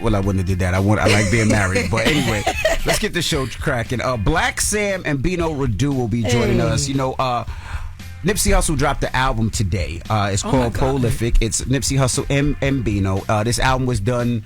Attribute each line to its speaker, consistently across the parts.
Speaker 1: Well, I wouldn't have did that. I like being married. But anyway, let's get the show cracking. Blacc, Sam, and Bino Rideaux will be joining us. Nipsey Hussle dropped the album today. It's called Prolific. It's Nipsey Hussle and Bino. This album was done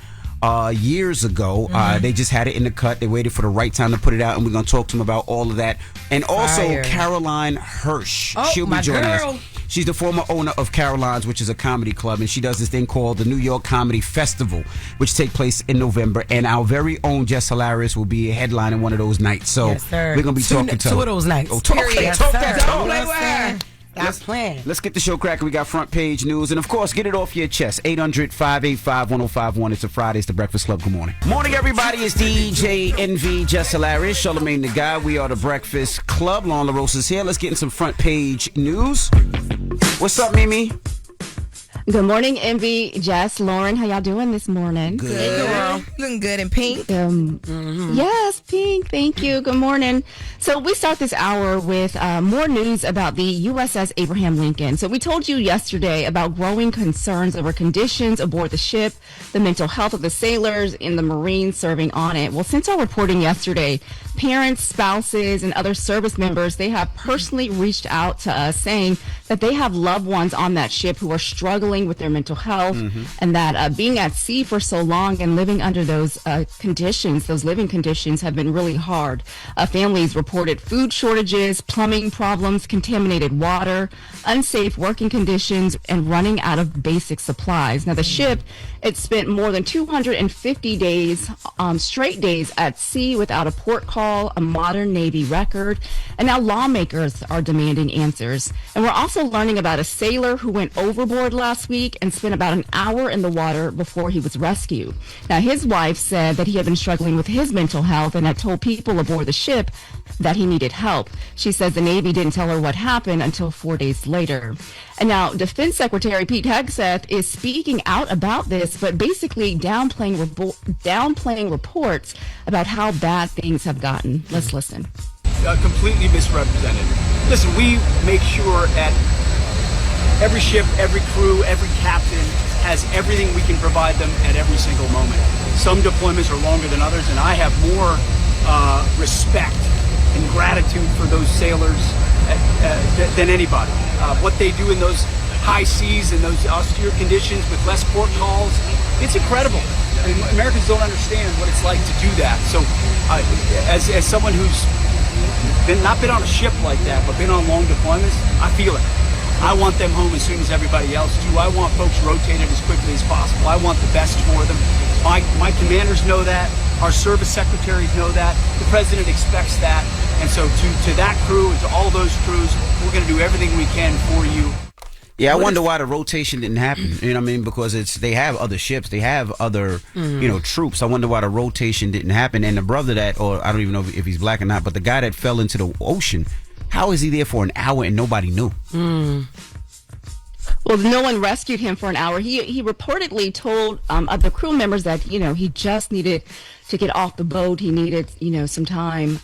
Speaker 1: years ago. They just had it in the cut. They waited for the right time to put it out, and we're going to talk to them about all of that. And also Caroline Hirsch. She'll be joining us. She's the former owner of Caroline's, which is a comedy club, and she does this thing called the New York Comedy Festival, which takes place in November. And our very own Jess Hilarious will be headlining one of those nights. So we're going to be talking to her.
Speaker 2: 2 of those nights.
Speaker 1: Talk that
Speaker 2: Don't
Speaker 1: talk.
Speaker 2: play with her. That's playing.
Speaker 1: Let's get the show cracking. We got front page news. And, of course, get it off your chest. 800-585-1051. It's a Friday. It's the Breakfast Club. Good morning. Morning, everybody. It's DJ NV, Jess Hilarious, Charlamagne the Guy. We are the Breakfast Club. Loren LoRosa's here. Let's get in some front page news. What's up, Mimi?
Speaker 3: Good morning, Envy, Jess, Loren. How y'all doing this morning?
Speaker 4: Good. Hey, girl. Looking good in pink.
Speaker 3: Yes, pink. Thank you. Good morning. So we start this hour with more news about the USS Abraham Lincoln. So we told you yesterday about growing concerns over conditions aboard the ship, the mental health of the sailors, and the Marines serving on it. Well, since our reporting yesterday, parents, spouses, and other service members, they have personally reached out to us saying that they have loved ones on that ship who are struggling with their mental health, and that being at sea for so long and living under those conditions, those living conditions, have been really hard. Families reported food shortages, plumbing problems, contaminated water, unsafe working conditions, and running out of basic supplies. Now, the ship, it spent more than 250 days, straight days at sea without a port call, a modern Navy record, and now lawmakers are demanding answers. And we're also learning about a sailor who went overboard last week and spent about an hour in the water before he was rescued. Now, his wife said that he had been struggling with his mental health and had told people aboard the ship that he needed help. She says the Navy didn't tell her what happened until 4 days later. And now Defense Secretary Pete Hegseth is speaking out about this, but basically downplaying reports about how bad things have gotten. Let's listen.
Speaker 5: Completely misrepresented. Listen, we make sure at every ship, every crew, every captain has everything we can provide them at every single moment. Some deployments are longer than others, and I have more respect and gratitude for those sailors than anybody. What they do in those high seas and those austere conditions with less port calls, it's incredible. I mean, Americans don't understand what it's like to do that. So as someone who's not been on a ship like that, but been on long deployments, I feel it. I want them home as soon as everybody else do. I want folks rotated as quickly as possible. I want the best for them. My commanders know that. Our service secretaries know that. The president expects that. And so to that crew and to all those crews, we're going to do everything we can for you.
Speaker 1: Yeah, I wonder why the rotation didn't happen. You know what I mean? Because they have other ships, they have other troops. I wonder why the rotation didn't happen. And the brother or I don't even know if he's black or not, but the guy that fell into the ocean, how is he there for an hour and nobody knew?
Speaker 3: Well, no one rescued him for an hour. He reportedly told other crew members that, he just needed to get off the boat. He needed, some time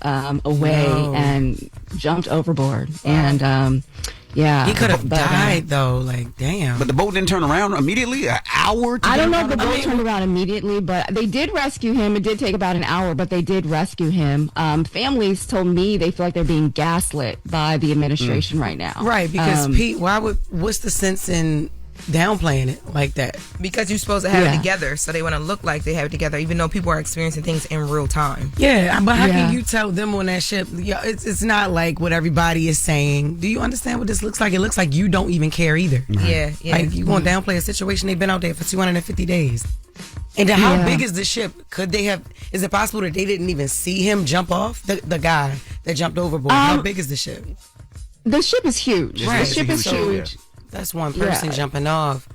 Speaker 3: away and jumped overboard. And, yeah.
Speaker 2: He could have died, though. Like, damn.
Speaker 1: But the boat didn't turn around immediately? An hour?
Speaker 3: I don't know if the boat turned around immediately, but they did rescue him. It did take about an hour, but they did rescue him. Families told me they feel like they're being gaslit by the administration right now.
Speaker 2: Right, because Pete, what's the sense in downplaying it like that?
Speaker 4: Because you're supposed to have it together, so they want to look like they have it together, even though people are experiencing things in real time.
Speaker 2: Yeah, but how can you tell them on that ship? It's not like what everybody is saying. Do you understand what this looks like? It looks like you don't even care either.
Speaker 4: Yeah.
Speaker 2: Like you want to downplay a situation. They've been out there for 250 days. And then how big is the ship? Is it possible that they didn't even see him jump off? The guy that jumped overboard. How big is the ship?
Speaker 3: The ship is huge.
Speaker 2: Right.
Speaker 3: The ship is huge.
Speaker 2: Yeah. That's one person jumping off.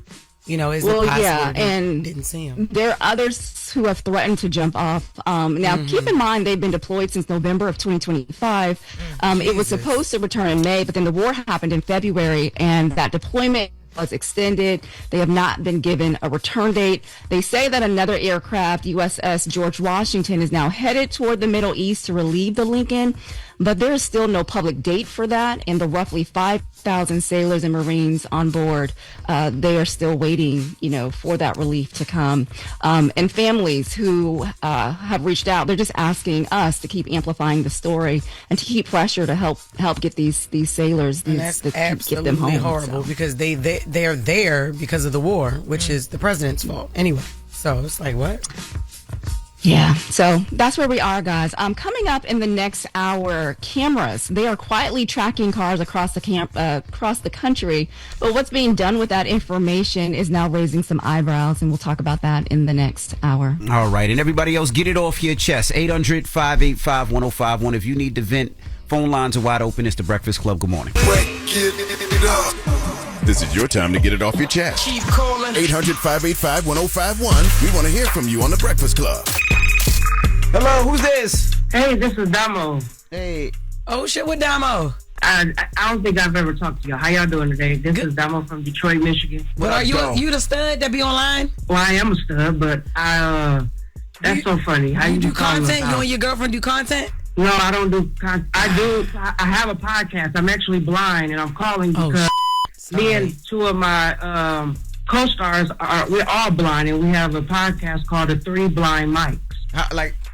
Speaker 2: Is it possible and didn't see him?
Speaker 3: There are others who have threatened to jump off. Now, keep in mind, they've been deployed since November of 2025. It was supposed to return in May, but then the war happened in February, and that deployment was extended. They have not been given a return date. They say that another aircraft, USS George Washington, is now headed toward the Middle East to relieve the Lincoln. but there is still no public date for that. And the roughly 5,000 sailors and Marines on board, they are still waiting, for that relief to come. And families who have reached out, they're just asking us to keep amplifying the story and to keep pressure to help get these sailors,
Speaker 2: that's
Speaker 3: get them home.
Speaker 2: Horrible because they're there because of the war, which is the president's fault anyway. So it's like, what?
Speaker 3: Yeah, so that's where we are, guys. Coming up in the next hour, cameras. They are quietly tracking cars across the country, but what's being done with that information is now raising some eyebrows, and we'll talk about that in the next hour.
Speaker 1: All right, and everybody else, get it off your chest. 800-585-1051. If you need to vent, phone lines are wide open. It's The Breakfast Club. Good morning.
Speaker 6: This is your time to get it off your chest.
Speaker 7: Keep calling.
Speaker 6: 800-585-1051. We want to hear from you on The Breakfast Club.
Speaker 1: Hello, who's this?
Speaker 8: Hey, this is Damo.
Speaker 1: Hey.
Speaker 2: Oh, shit, with Damo?
Speaker 8: I don't think I've ever talked to you. How y'all doing today? This is Damo from Detroit, Michigan.
Speaker 2: But are you the stud that be online?
Speaker 8: Well, I am a stud, but that's so funny. How
Speaker 2: you do
Speaker 8: be calling
Speaker 2: content?
Speaker 8: us out?
Speaker 2: You and your girlfriend do content?
Speaker 8: No, I don't do content. I have a podcast. I'm actually blind, and I'm calling because me and two of my co-stars we're all blind, and we have a podcast called The Three Blind Mics.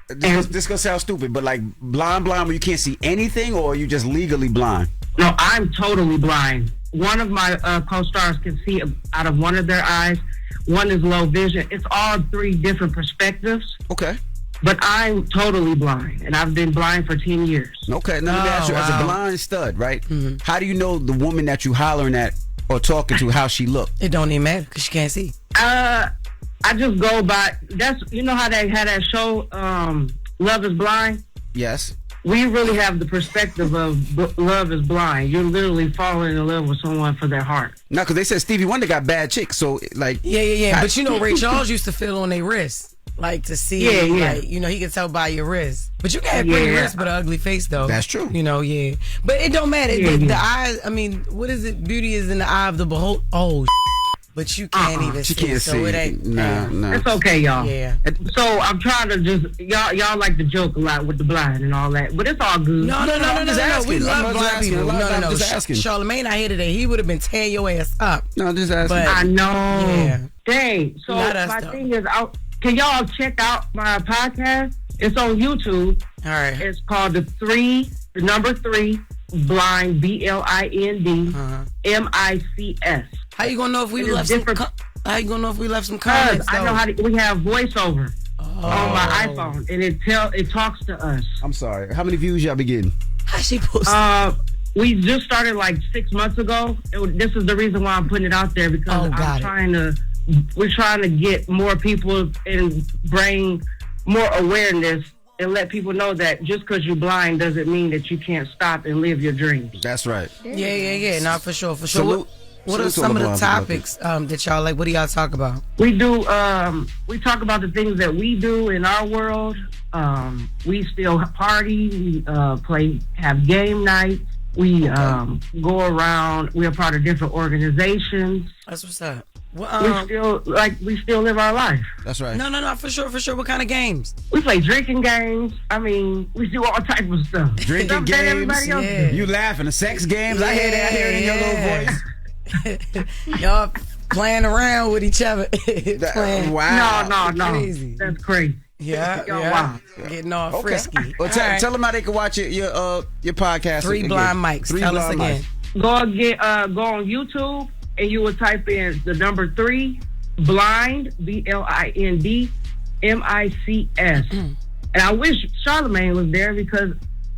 Speaker 1: This gonna sound stupid, but like blind where you can't see anything, or are you just legally blind?
Speaker 8: No, I'm totally blind. One of my co-stars can see out of one of their eyes. One is low vision. It's all three different perspectives.
Speaker 1: Okay.
Speaker 8: But I'm totally blind, and I've been blind for 10 years.
Speaker 1: Okay, now let me ask you, as a blind stud, right? Mm-hmm. How do you know the woman that you hollering at or talking to, how she look?
Speaker 2: It don't even matter because she can't see.
Speaker 8: I just go by, how they had that show, Love is Blind?
Speaker 1: Yes.
Speaker 8: We really have the perspective of Love is Blind. You're literally falling in love with someone for their heart.
Speaker 1: No, because they said Stevie Wonder got bad chicks, so like...
Speaker 2: Yeah. But Ray Charles used to feel on their wrists. Like to see, like, he can tell by your wrist. But you can have pretty wrists but an ugly face, though.
Speaker 1: That's true.
Speaker 2: But it don't matter. The eyes, what is it? Beauty is in the eye of the beholder. Oh, but you can't even see.
Speaker 1: She can't see.
Speaker 2: So it ain't.
Speaker 1: No.
Speaker 8: It's okay, y'all.
Speaker 2: Yeah.
Speaker 8: So I'm trying to just, y'all like to joke a lot with the blind and all that. But it's all good.
Speaker 2: No. We love blind people. No.
Speaker 1: Just asking.
Speaker 2: Charlamagne not here today. He would have been tearing your ass up.
Speaker 1: No, just asking.
Speaker 8: But I know.
Speaker 2: Yeah.
Speaker 8: Dang. So my thing is, can y'all check out my podcast? It's on YouTube.
Speaker 2: All right.
Speaker 8: It's called the number 3 Blind BLIND MICS.
Speaker 2: How you gonna know if we left some? How you gonna know if we left some comments?
Speaker 8: I know we have voiceover on my iPhone, and it talks to us.
Speaker 1: I'm sorry. How many views y'all be getting?
Speaker 2: How she post?
Speaker 8: We just started like 6 months ago. This is the reason why I'm putting it out there because we're trying to get more people and bring more awareness and let people know that just because you're blind doesn't mean that you can't stop and live your dreams.
Speaker 1: That's right.
Speaker 2: Yeah. No, for sure. What are some of the topics that y'all like? What do y'all talk about?
Speaker 8: We do. We talk about the things that we do in our world. We still party. We have game nights. We go around. We are part of different organizations.
Speaker 2: That's what's up.
Speaker 8: We still live our life.
Speaker 1: That's right.
Speaker 2: No, for sure. What kind of games?
Speaker 8: We play drinking games. We do all types of stuff.
Speaker 1: Drinking games. You laughing? The sex games. I hear it in your little voice.
Speaker 2: Y'all playing around with each other.
Speaker 1: Wow.
Speaker 8: No.
Speaker 2: Crazy.
Speaker 8: That's crazy.
Speaker 2: Yeah.
Speaker 8: Wow.
Speaker 2: Getting all frisky.
Speaker 1: Well, tell them how they can watch your podcast.
Speaker 2: Three Blind Mics. Tell us again.
Speaker 8: Go on YouTube and you will type in the number 3 Blind BLIND MICS. And I wish Charlamagne was there because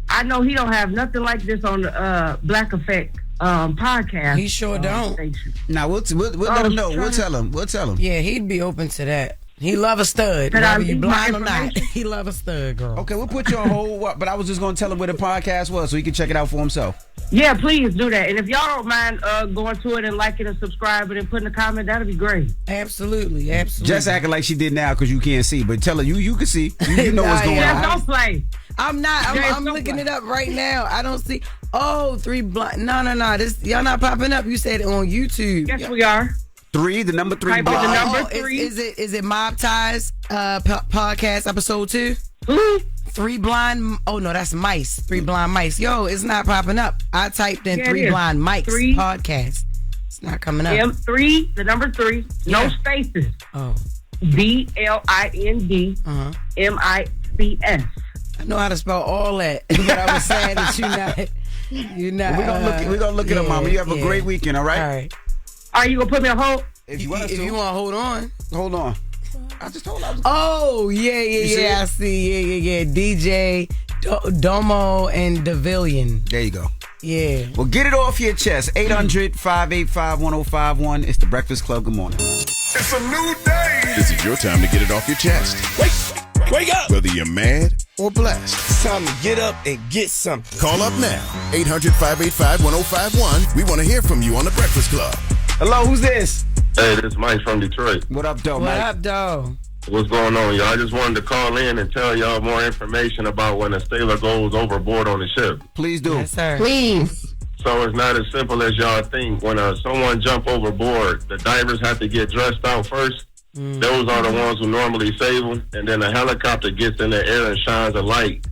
Speaker 8: I know he don't have nothing like this on the Blacc Effect podcast.
Speaker 2: He sure don't.
Speaker 1: Now we'll let him know. We'll tell him.
Speaker 2: Yeah, he'd be open to that. He love a stud. Whether you blind or not, he love a stud, girl.
Speaker 1: Okay, we'll put you on hold. But I was just going to tell him where the podcast was so he can check it out for himself.
Speaker 8: Yeah, please do that. And if y'all don't mind going to it and liking and subscribing and putting a comment, that'd be great.
Speaker 2: Absolutely.
Speaker 1: Just acting like she did now because you can't see. But tell her you can see. You know what's going on.
Speaker 8: Don't play.
Speaker 2: I'm not. I'm looking it up right now. I don't see. Oh, 3 Blind. No. This y'all not popping up. You said it on YouTube.
Speaker 8: Yes, we are.
Speaker 1: 3, the number 3.
Speaker 8: The number 3.
Speaker 2: Is it Mob Ties podcast episode 2?
Speaker 8: 3
Speaker 2: 3 blind. Oh no, that's mice. 3 blind mice. Yo, it's not popping up. I typed in 3 blind mice podcast. It's not coming up.
Speaker 8: M3, the number 3, no spaces.
Speaker 2: Oh.
Speaker 8: BLIND MICS.
Speaker 2: I know how to spell all that, but I was sad that you're not.
Speaker 1: We're gonna look it up, Mama. You have a great weekend, all right?
Speaker 2: All right.
Speaker 8: Are you gonna put me on hold?
Speaker 1: If you want to
Speaker 2: hold on.
Speaker 1: Hold on. I just told you.
Speaker 2: Oh, yeah. I see. Yeah. DJ, Domo, and Devillion.
Speaker 1: There you go.
Speaker 2: Yeah.
Speaker 1: Well, get it off your chest. 800-585-1051. It's the Breakfast Club. Good morning.
Speaker 6: It's a new day. This is your time to get it off your chest.
Speaker 9: Wake up.
Speaker 6: Whether you're mad or blessed.
Speaker 9: It's time to get up and get something.
Speaker 6: Call up now. 800-585-1051. We want to hear from you on the Breakfast Club.
Speaker 1: Hello, who's this?
Speaker 10: Hey, this is Mike from Detroit.
Speaker 1: What up, though,
Speaker 2: Mike?
Speaker 1: Mike?
Speaker 2: What up, though?
Speaker 10: What's going on, y'all? I just wanted to call in and tell y'all more information about when a sailor goes overboard on the ship.
Speaker 1: Please do.
Speaker 2: Yes, sir.
Speaker 3: Please.
Speaker 10: So it's not as simple as y'all think. When someone jump overboard, the divers have to get dressed out first. Those are the ones who normally save them. And then a helicopter gets in the air and shines a light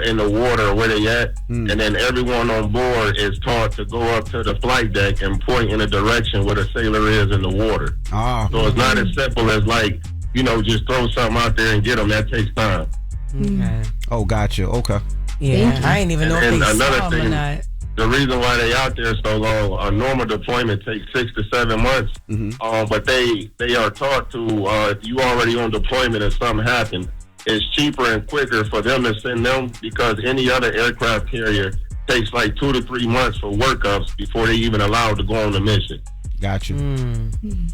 Speaker 10: in the water where they at. And then everyone on board is taught to go up to the flight deck and point in the direction where the sailor is in the water. So it's not as simple as just throw something out there and get them. That takes time.
Speaker 2: Okay.
Speaker 1: Oh, gotcha. Okay.
Speaker 2: Yeah, I ain't even know if they saw
Speaker 10: another
Speaker 2: them
Speaker 10: thing,
Speaker 2: or not.
Speaker 10: The reason why they out there so long, a normal deployment takes 6 to 7 months. But they are taught to, if you already on deployment and something happened, it's cheaper and quicker for them to send them because any other aircraft carrier takes like 2 to 3 months for workups before they even allowed to go on the mission.
Speaker 1: Got you.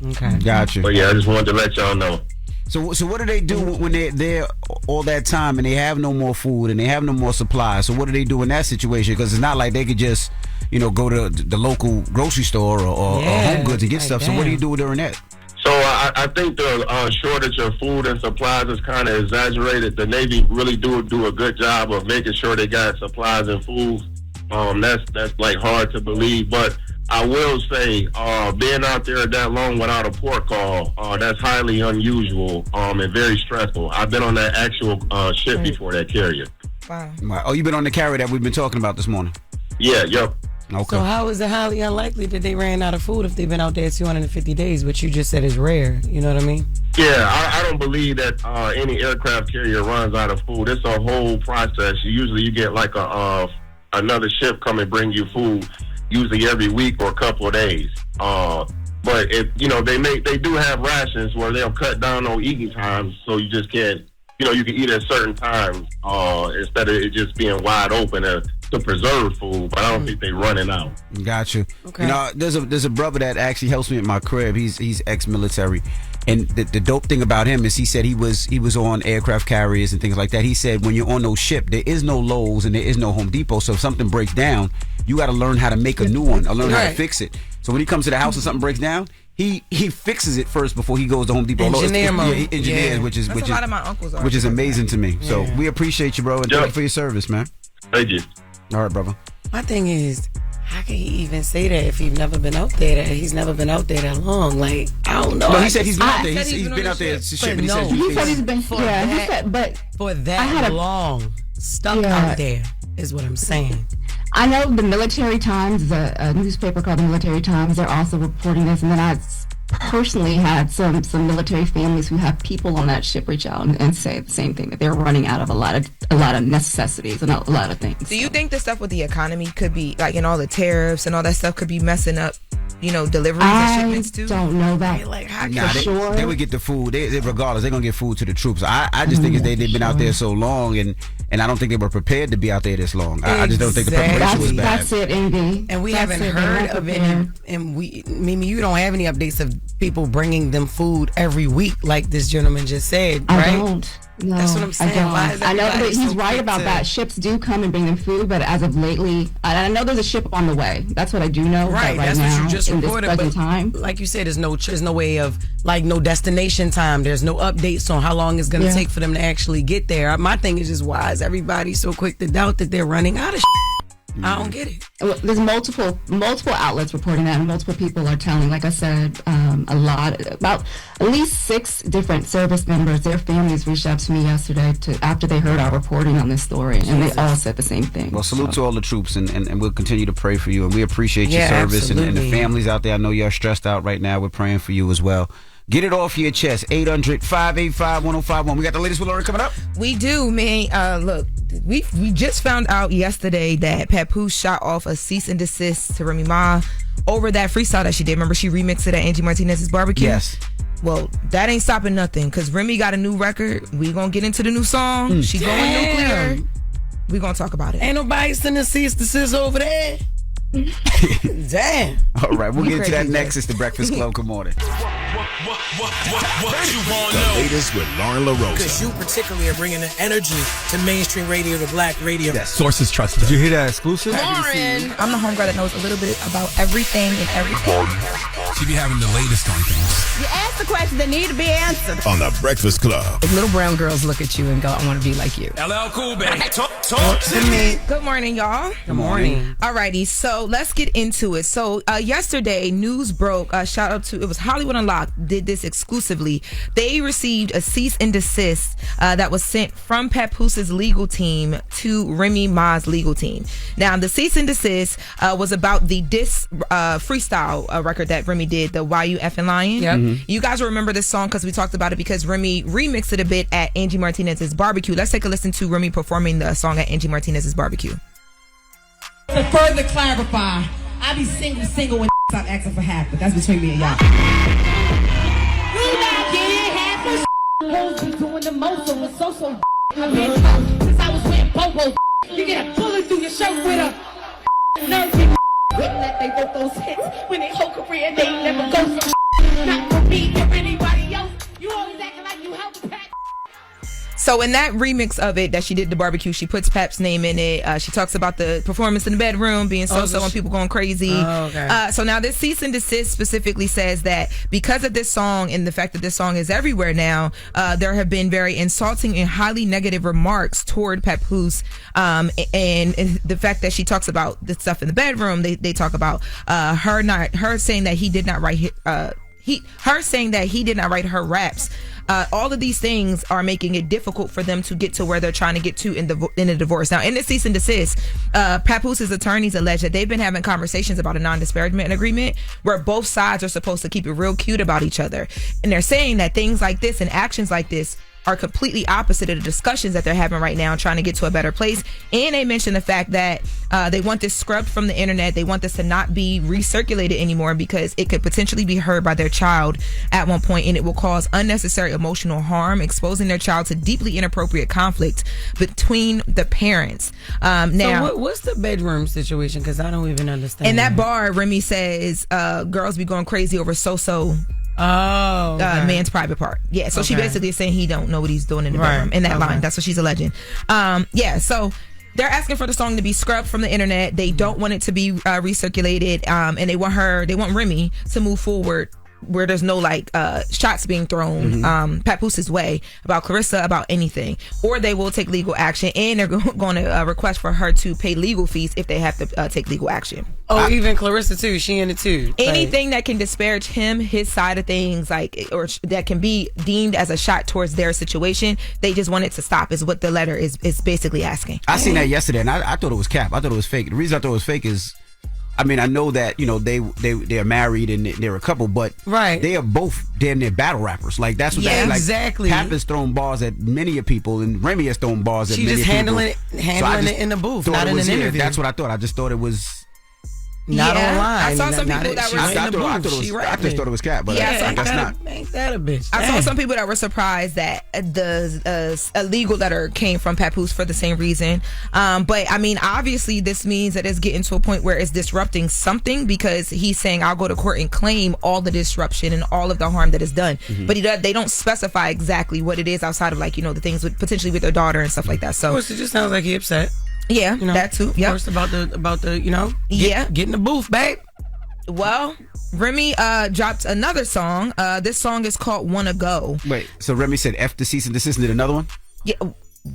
Speaker 2: Okay.
Speaker 1: Got you.
Speaker 10: But yeah, I just wanted to let y'all know.
Speaker 1: So what do they do when they're there all that time and they have no more food and they have no more supplies? So what do they do in that situation? Because it's not like they could just, go to the local grocery store or Home Goods and get stuff. So what do you do during that?
Speaker 10: So I think the shortage of food and supplies is kind of exaggerated. The Navy really do a good job of making sure they got supplies and food. That's like hard to believe, but I will say, being out there that long without a port call, that's highly unusual and very stressful. I've been on that actual ship before, that carrier.
Speaker 2: Wow.
Speaker 1: Oh, you've been on the carrier that we've been talking about this morning?
Speaker 10: Yeah, yep.
Speaker 1: Okay.
Speaker 2: So how is it highly unlikely that they ran out of food if they've been out there 250 days, which you just said is rare? You know what I mean?
Speaker 10: Yeah, I don't believe that any aircraft carrier runs out of food. It's a whole process. Usually you get like another ship come and bring you food, usually every week or a couple of days. But they do have rations where they'll cut down on eating times, so you just can't, you can eat at certain times instead of it just being wide open to preserve food. But I don't think they're running out.
Speaker 1: Got you.
Speaker 2: Okay.
Speaker 1: There's a brother that actually helps me at my crib. He's ex-military. And the dope thing about him is he said he was on aircraft carriers and things like that. He said when you're on those ships, there is no Lowe's and there is no Home Depot. So if something breaks down, you got to learn how to make a new one or learn how to fix it. So when he comes to the house and something breaks down, he fixes it first before he goes to Home Depot. Engineers, which is
Speaker 4: a lot of my uncles are.
Speaker 1: Which is amazing to me. So we appreciate you, bro, and thank you for your service, man.
Speaker 10: Thank you.
Speaker 1: All right, brother.
Speaker 2: My thing is, how can he even say that if he's never been out there? He's never been out there that long. Like, I don't know.
Speaker 1: No, he said he's been out there. He's been out there.
Speaker 3: He said he's been. For that
Speaker 2: long, stuck out there is what I'm saying.
Speaker 3: I know the Military Times, a newspaper called the Military Times, they're also reporting this, and then I personally had some military families who have people on that ship reach out and say the same thing, that they're running out of a lot of necessities and a lot of things.
Speaker 4: Do you think the stuff with the economy could be, like, and all the tariffs and all that stuff could be messing up, deliveries and shipments too?
Speaker 3: I don't know that.
Speaker 1: They would get the food. Regardless, they're gonna get food to the troops. I just think they've been out there so long, and I don't think they were prepared to be out there this long. I just don't think the preparation was bad.
Speaker 3: That's it, Envy.
Speaker 2: And we haven't heard of any. And Mimi, you don't have any updates of people bringing them food every week, like this gentleman just said, right?
Speaker 3: I don't. No,
Speaker 2: that's what I'm saying.
Speaker 3: I know that he's right about that. Ships do come and bring them food, but as of lately, I know there's a ship on the way. That's what I do know.
Speaker 2: Right,
Speaker 3: that's
Speaker 2: now,
Speaker 3: what
Speaker 2: you just reported. But
Speaker 3: time,
Speaker 2: like you said, there's no way of, like, no destination time. There's no updates on how long it's going to take for them to actually get there. My thing is just, why is everybody so quick to doubt that they're running out of shit? I don't get it.
Speaker 3: Well, there's multiple outlets reporting that, and multiple people are telling, like I said, about at least 6 different service members, their families reached out to me yesterday after they heard our reporting on this story, and they all said the same thing.
Speaker 1: Well, salute to all the troops, and we'll continue to pray for you, and we appreciate your service, and the families out there. I know you're stressed out right now. We're praying for you as well. Get it off your chest. 800-585-1051. We got the latest with Loren coming up.
Speaker 4: We do, man. Look, we just found out yesterday that Papoose shot off a cease and desist to Remy Ma over that freestyle that she did. Remember, she remixed it at Angie Martinez's barbecue?
Speaker 1: Yes.
Speaker 4: Well, that ain't stopping nothing, because Remy got a new record. We gonna get into the new song. She going nuclear. We gonna talk about it.
Speaker 2: Ain't nobody sending cease and desist over there. Damn.
Speaker 1: All right, we'll get into that next. It's the Breakfast Club. Good morning.
Speaker 7: What you want to know?
Speaker 6: Latest with Loren LoRosa.
Speaker 11: Because you particularly are bringing the energy to mainstream radio, to Black radio.
Speaker 9: Yes. Sources trusted. Did you hear that exclusive?
Speaker 4: Loren. I'm the homegirl that knows a little bit about everything and everything.
Speaker 6: She be having the latest on things.
Speaker 12: You ask the questions that need to be answered.
Speaker 6: On the Breakfast Club.
Speaker 12: If little brown girls look at you and go, I want to be like you.
Speaker 7: LL Cool, baby. Talk to me.
Speaker 4: Good morning, y'all.
Speaker 2: Good morning.
Speaker 4: Alrighty, so let's get into it. So yesterday, news broke. Shout out to, it was Hollywood Unlocked did this exclusively. They received a cease and desist that was sent from Papooses legal team to Remy Ma's legal team. Now, the cease and desist was about the diss freestyle record that Remy did, the Why You Effing Lying. Yep. You guys will remember this song because we talked about it, because Remy remixed it a bit at Angie Martinez's barbecue. Let's take a listen to Remy performing the song at Angie Martinez's barbecue.
Speaker 12: To further clarify, I be single when stop asking for half, but that's between me and y'all. You not getting half of hoes be doing the most, so it's so I've been told since I was wearing Bobo. You get a bullet through your shirt with a nerve. Wouldn't let they vote those hits when they whole career they never go so not for me or anybody else. You always acting like you help Pat.
Speaker 4: So in that remix of it that she did the barbecue, she puts Pap's name in it. She talks about the performance in the bedroom being so-so and people going crazy.
Speaker 2: Oh, okay.
Speaker 4: So now this cease and desist specifically says that because of this song and the fact that this song is everywhere now, there have been very insulting and highly negative remarks toward Papoose. And the fact that she talks about the stuff in the bedroom, they talk about her saying that he did not write her saying that he did not write her raps. All of these things are making it difficult for them to get to where they're trying to get to in the divorce. Now, in the cease and desist, Papooses' attorneys allege that they've been having conversations about a non-disparagement agreement where both sides are supposed to keep it real cute about each other. And they're saying that things like this and actions like this are completely opposite of the discussions that they're having right now, trying to get to a better place. And they mentioned the fact that they want this scrubbed from the internet. They want this to not be recirculated anymore because it could potentially be heard by their child at one point, and it will cause unnecessary emotional harm, exposing their child to deeply inappropriate conflict between the parents. Now,
Speaker 2: so what's the bedroom situation? Because I don't even understand.
Speaker 4: In that bar, Remy says girls be going crazy over so-so.
Speaker 2: Oh, okay.
Speaker 4: Man's private part. Yeah, so she basically is saying he don't know what he's doing in the bedroom. In that line, that's what she's alleging. So they're asking for the song to be scrubbed from the internet. They don't want it to be recirculated, and they want Remy to move forward where there's no shots being thrown Papooses' way about Clarissa, about anything, or they will take legal action, and they're going to request for her to pay legal fees if they have to take legal action.
Speaker 2: Even Clarissa too, she in it too.
Speaker 4: Anything that can disparage him, his side of things, or that can be deemed as a shot towards their situation, they just want it to stop, is what the letter is basically asking.
Speaker 1: I seen that yesterday, and I thought it was cap. I thought it was fake. The reason I thought it was fake is, I mean, I know that, they're married and they're a couple, but they are both damn near battle rappers. Like, that's what
Speaker 2: exactly.
Speaker 1: Pap has thrown bars at many of people, and Remy has thrown bars at many people.
Speaker 2: She just handling it in the booth, not in an interview.
Speaker 1: That's what I thought. I just thought it was
Speaker 2: not online.
Speaker 4: I saw some people that were
Speaker 1: I just thought it was cap, but I guess not.
Speaker 2: Ain't that a bitch?
Speaker 4: I saw some people that were surprised that a legal letter came from Papoose for the same reason. But I mean, obviously, this means that it's getting to a point where it's disrupting something, because he's saying, "I'll go to court and claim all the disruption and all of the harm that is done." But they don't specify exactly what it is outside of the things potentially with their daughter and stuff like that. So,
Speaker 2: of course, it just sounds like he upset.
Speaker 4: Yeah, that too.
Speaker 2: Of course, about the get in the booth, babe.
Speaker 4: Well, Remy dropped another song. This song is called "Wanna Go."
Speaker 1: Wait, so Remy said F the cease and desist and did another one?
Speaker 4: Yeah.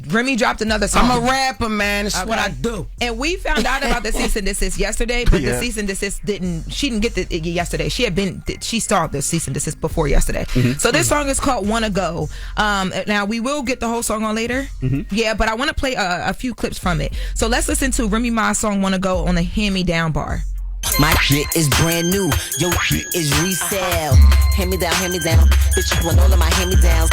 Speaker 4: Remy dropped another song.
Speaker 2: I'm a rapper, man. That's what I do.
Speaker 4: And we found out about the cease and desist yesterday, but the cease and desist she didn't get it yesterday. She started the cease and desist before yesterday. So this song is called Wanna Go. Now we will get the whole song on later. Yeah, but I want to play a few clips from it. So let's listen to Remy Ma's song Wanna Go on the Hand Me Down bar.
Speaker 13: My shit is brand new. Your shit is resale. Hand me down, hand me down. Bitch, you want all of my hand me downs.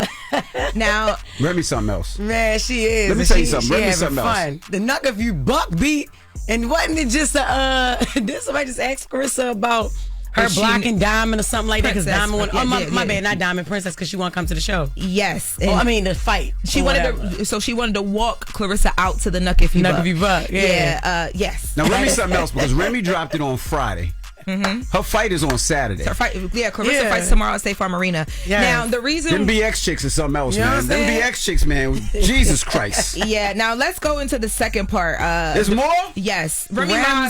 Speaker 4: Now,
Speaker 1: Remy something else.
Speaker 2: Man, she is.
Speaker 1: Let me tell you something. Remy something
Speaker 2: fun.
Speaker 1: else.
Speaker 2: The Knuck If You Buck beat, and wasn't it just did somebody just ask Carissa about her blocking Diamond or something like that? Because Diamond went, my bad, not Diamond, Princess, because she want to come to the show.
Speaker 4: Yes.
Speaker 2: The fight.
Speaker 4: She wanted to walk Clarissa out to the Knuck If You Buck.
Speaker 2: Knuck If You Buck, yeah.
Speaker 4: Yes.
Speaker 1: Now Remy something else, because Remy dropped it on Friday. Her fight is on Saturday.
Speaker 4: Clarissa fights tomorrow at State Farm Arena.
Speaker 1: Yes.
Speaker 4: Now the reason
Speaker 1: them BX chicks is something else, man. Them BX chicks, man. Jesus Christ.
Speaker 4: Yeah. Now let's go into the second part.
Speaker 1: There's more.
Speaker 4: Yes. Remy Ma,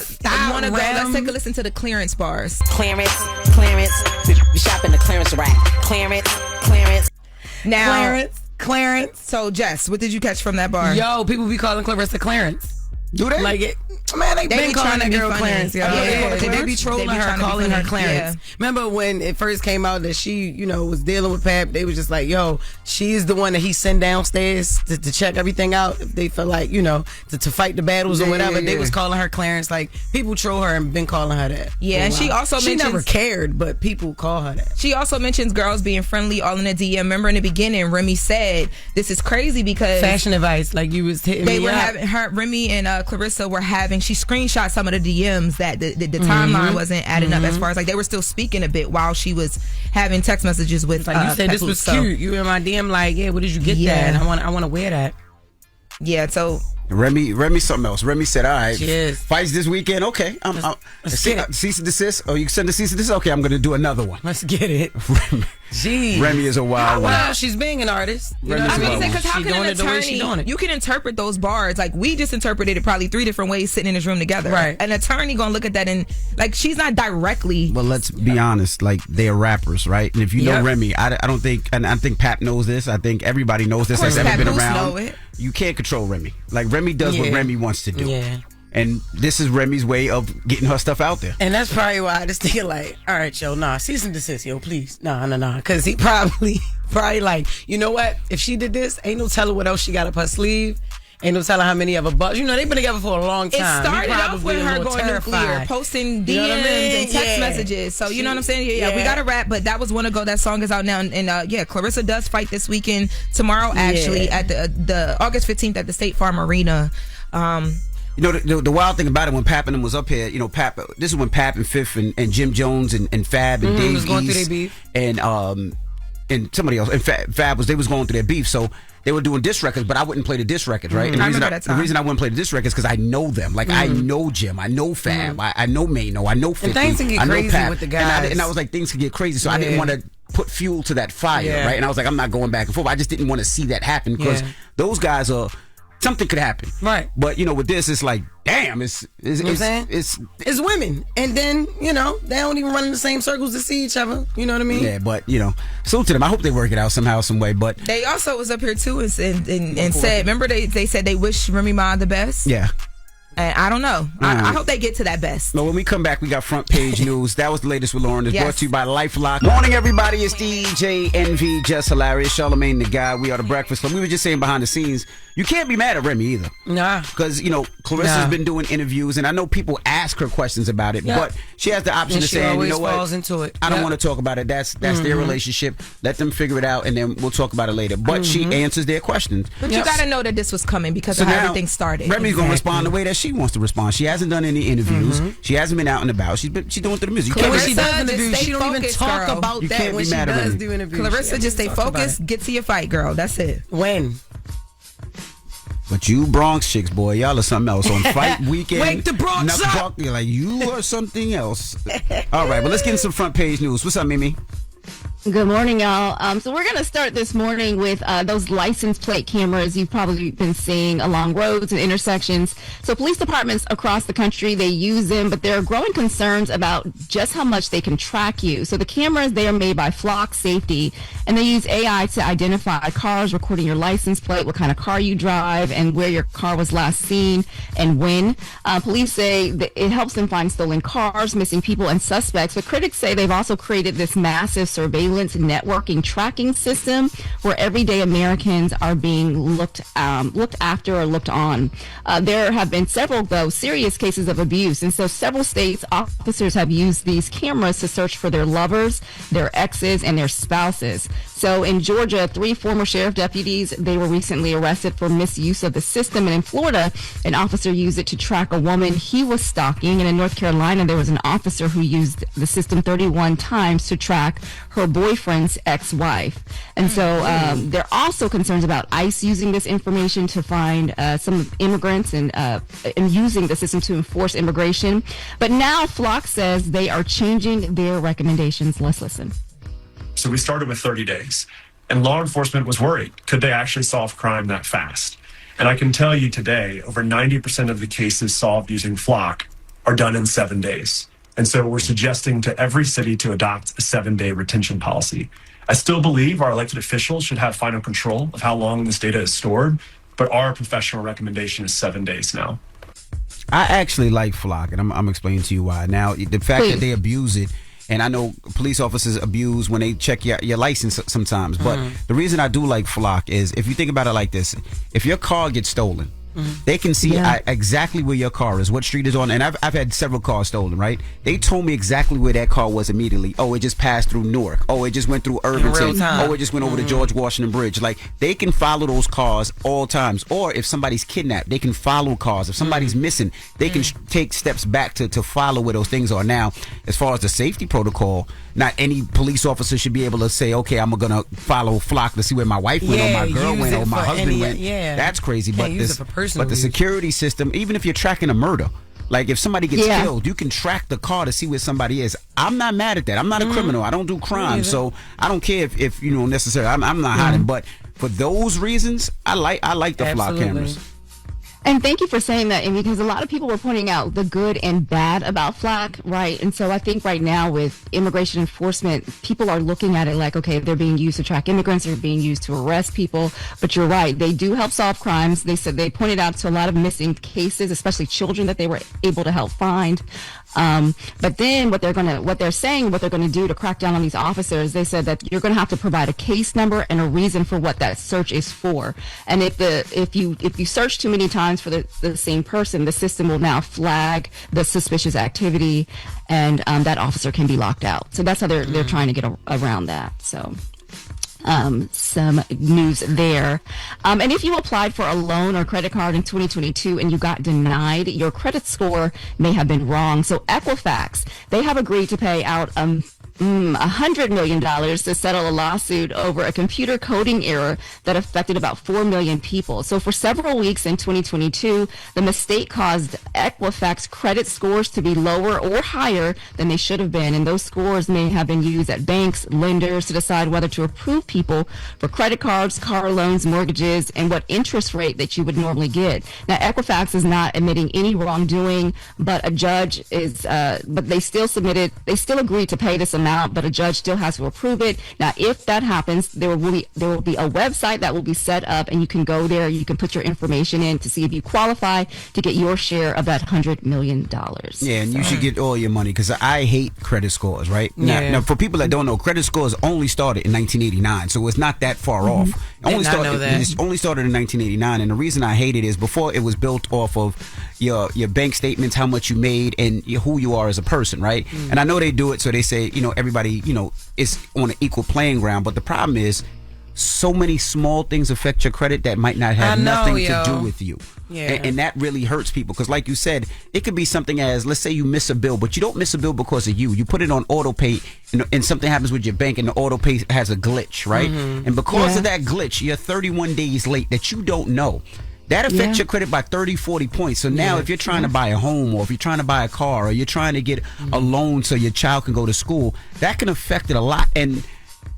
Speaker 4: wanna go? Let's take a listen to the clearance bars.
Speaker 13: Clearance. We shop in the clearance rack. Clearance.
Speaker 4: Now Clarence. So Jess, what did you catch from that bar?
Speaker 2: Yo, people be calling Clarissa Clarence.
Speaker 1: Do they?
Speaker 2: Like it. Man, they been calling that girl Clarence. They be trolling her, calling her Clarence. Remember when it first came out that she, was dealing with Pap? They was just like, yo, she's the one that he sent downstairs to check everything out. If they felt like, to fight the battles or whatever. They was calling her Clarence. Like, people troll her and been calling her that.
Speaker 4: Yeah, and she also mentions...
Speaker 2: She never cared, but people call her that.
Speaker 4: She also mentions girls being friendly all in the DM. Remember in the beginning, Remy said, this is crazy because...
Speaker 2: Fashion advice, like you was hitting me up.
Speaker 4: Remy and Clarissa were having... She screenshot some of the DMs that the timeline wasn't adding up as far as like they were still speaking a bit while she was having text messages with
Speaker 2: like you said this was cute. You in my DM like, yeah, where did you get that? I want to wear that.
Speaker 4: Yeah, so
Speaker 1: Remy something else. Remy said, all right,
Speaker 2: Cheers.
Speaker 1: Fights this weekend. Okay, cease and desist. Oh, you send the cease and desist. Okay, I'm gonna do another one.
Speaker 2: Let's get it.
Speaker 1: Remy is a wild one.
Speaker 2: Well, she's being an artist.
Speaker 4: Because how can an attorney? You can interpret those bars like we just interpreted it probably 3 different ways sitting in this room together.
Speaker 2: Right.
Speaker 4: An attorney gonna look at that and like she's not directly.
Speaker 1: Well, let's be honest. Like they're rappers, right? And if you know Remy, I don't think, and I think Pap knows this. I think everybody knows this. That's ever been around. You can't control Remy. Like Remy does what Remy wants to do.
Speaker 2: Yeah.
Speaker 1: And this is Remy's way of getting her stuff out there.
Speaker 2: And that's probably why I just think like, all right, yo, cease and desist, yo, please. Nah. Because he probably like, you know what? If she did this, ain't no telling what else she got up her sleeve. Ain't no telling how many of her bucks. They've been together for a long time.
Speaker 4: It started off with her going nuclear, posting DMs and text messages. So, you know what I'm saying? Yeah, we got to wrap, but that was Wanna Go. That song is out now. And Clarissa does fight this weekend, tomorrow, actually, at the August 15th at the State Farm Arena.
Speaker 1: The wild thing about it when Pap and them was up here, Pap. This is when Pap and Fifth and Jim Jones and Fab and Dave
Speaker 2: was going through their beef,
Speaker 1: and somebody else and Fab was going through their beef. So they were doing diss records, but I wouldn't play the diss records, right? And the reason I wouldn't play the diss records because I know them. Like I know Jim, I know Fab, I know Mano, I know 50,
Speaker 2: and things can get crazy
Speaker 1: Pap,
Speaker 2: with the guys.
Speaker 1: And I was like, things can get crazy, so I didn't want to put fuel to that fire, right? And I was like, I'm not going back and forth. I just didn't want to see that happen because those guys are. Something could happen,
Speaker 2: right?
Speaker 1: But with this, it's like, damn, it's
Speaker 2: women, and then they don't even run in the same circles to see each other. You know what I mean?
Speaker 1: Yeah, but salute to them. I hope they work it out somehow, some way. But
Speaker 4: they also was up here too and said, remember they said they wish Remy Ma the best.
Speaker 1: Yeah.
Speaker 4: And I don't know. I hope they get to that best.
Speaker 1: No, when we come back, we got front page news. That was the latest with Loren. It's brought to you by LifeLock. Morning, everybody. It's DJ NV, Jess Hilarious, Charlamagne the Guy. We are the Breakfast Club. We were just saying behind the scenes, you can't be mad at Remy either.
Speaker 2: Nah.
Speaker 1: Because, Clarissa's been doing interviews, and I know people ask her questions about it, but she has the option to say, you know what?
Speaker 2: Falls into it.
Speaker 1: I don't want to talk about it. That's their relationship. Let them figure it out, and then we'll talk about it later. But she answers their questions.
Speaker 4: But you got to know that this was coming because of how everything started.
Speaker 1: Remy's going to respond the way that she wants to respond. She hasn't done any interviews. She hasn't been out and about. She's doing through the music.
Speaker 2: When she does interviews, she don't even talk about that when she does do interviews.
Speaker 4: Clarissa, just stay focused. Get to your fight, girl. That's it.
Speaker 2: When?
Speaker 1: But you Bronx chicks, boy, y'all are something else. On fight weekend.
Speaker 2: Wake the Bronx up!
Speaker 1: You're like, you are something else. All right, well, let's get in some front page news. What's up, Mimi?
Speaker 3: Good morning, y'all. So we're going to start this morning with those license plate cameras you've probably been seeing along roads and intersections. So police departments across the country, they use them, but there are growing concerns about just how much they can track you. So the cameras, they are made by Blacc Safety, and they use AI to identify cars, recording your license plate, what kind of car you drive, and where your car was last seen and when. Police say that it helps them find stolen cars, missing people, and suspects. But critics say they've also created this massive surveillance networking tracking system where everyday Americans are being looked after or looked on. There have been several, though, serious cases of abuse, and so several states officers have used these cameras to search for their lovers, their exes, and their spouses. So in Georgia, 3 former sheriff deputies, they were recently arrested for misuse of the system, and in Florida, an officer used it to track a woman he was stalking, and in North Carolina, there was an officer who used the system 31 times to track her boyfriend's ex-wife. And so there are also concerns about ICE using this information to find some immigrants and using the system to enforce immigration. But now Blacc says they are changing their recommendations. Let's listen.
Speaker 14: So we started with 30 days, and law enforcement was worried. Could they actually solve crime that fast? And I can tell you today, over 90% of the cases solved using Blacc are done in 7 days. And so we're suggesting to every city to adopt a 7-day retention policy. I still believe our elected officials should have final control of how long this data is stored, but our professional recommendation is 7 days now.
Speaker 1: I actually like Blacc, and I'm explaining to you why. Now, the fact that they abuse it, and I know police officers abuse when they check your license sometimes, but the reason I do like Blacc is, if you think about it like this, if your car gets stolen, they can see exactly where your car is, what street is on. And I've had several cars stolen, right? They told me exactly where that car was immediately. Oh, it just passed through Newark. Oh, it just went through Irvington. Oh, it just went over the George Washington Bridge. Like, they can follow those cars all times. Or if somebody's kidnapped, they can follow cars. If somebody's missing, they can take steps back to follow where those things are. Now, as far as the safety protocol, not any police officer should be able to say, okay, I'm going to follow Blacc to see where my wife went or my girl went or my husband went. That's crazy. But the security system, even if you're tracking a murder, like if somebody gets killed, you can track the car to see where somebody is. I'm not mad at that. I'm not a criminal. I don't do crime. So I don't care if you know, necessarily, I'm not hiding. But for those reasons, I like the Blacc cameras.
Speaker 3: And thank you for saying that, and because a lot of people were pointing out the good and bad about Blacc, right? And so I think right now with immigration enforcement, people are looking at it like, okay, they're being used to track immigrants, they're being used to arrest people. But you're right, they do help solve crimes. They said they pointed out to a lot of missing cases, especially children that they were able to help find. But then what they're gonna do to crack down on these officers, they said that you're gonna have to provide a case number and a reason for what that search is for. And if you search too many times for the same person, the system will now flag the suspicious activity, and that officer can be locked out. So that's how they're trying to get around that. So. Some news there. And if you applied for a loan or credit card in 2022 and you got denied, your credit score may have been wrong. So Equifax, they have agreed to pay out $100 million to settle a lawsuit over a computer coding error that affected about 4 million people. So for several weeks in 2022, the mistake caused Equifax credit scores to be lower or higher than they should have been. And those scores may have been used at banks, lenders to decide whether to approve people for credit cards, car loans, mortgages, and what interest rate that you would normally get. Now, Equifax is not admitting any wrongdoing, but a judge is, but they still agreed to pay this amount, but a judge still has to approve it. Now, if that happens, there will be a website that will be set up, and you can go there, you can put your information in to see if you qualify to get your share of that $100 million.
Speaker 1: Yeah, and you should get all your money, because I hate credit scores, right?
Speaker 2: Yeah.
Speaker 1: Now, for people that don't know, credit scores only started in 1989, so it's not that far off. It only started in 1989, and the reason I hate it is before it was built off of your bank statements, how much you made, and who you are as a person, right? And I know they do it so they say, everybody, is on an equal playing ground, but the problem is so many small things affect your credit that might not have nothing to do with you. Yeah. And that really hurts people, because like you said, it could be something as, let's say you miss a bill, but you don't miss a bill because of you. You put it on auto pay, and something happens with your bank and the auto pay has a glitch, right? And because of that glitch, you're 31 days late that you don't know. That affects your credit by 30, 40 points. So now if you're trying to buy a home, or if you're trying to buy a car, or you're trying to get a loan so your child can go to school, that can affect it a lot. And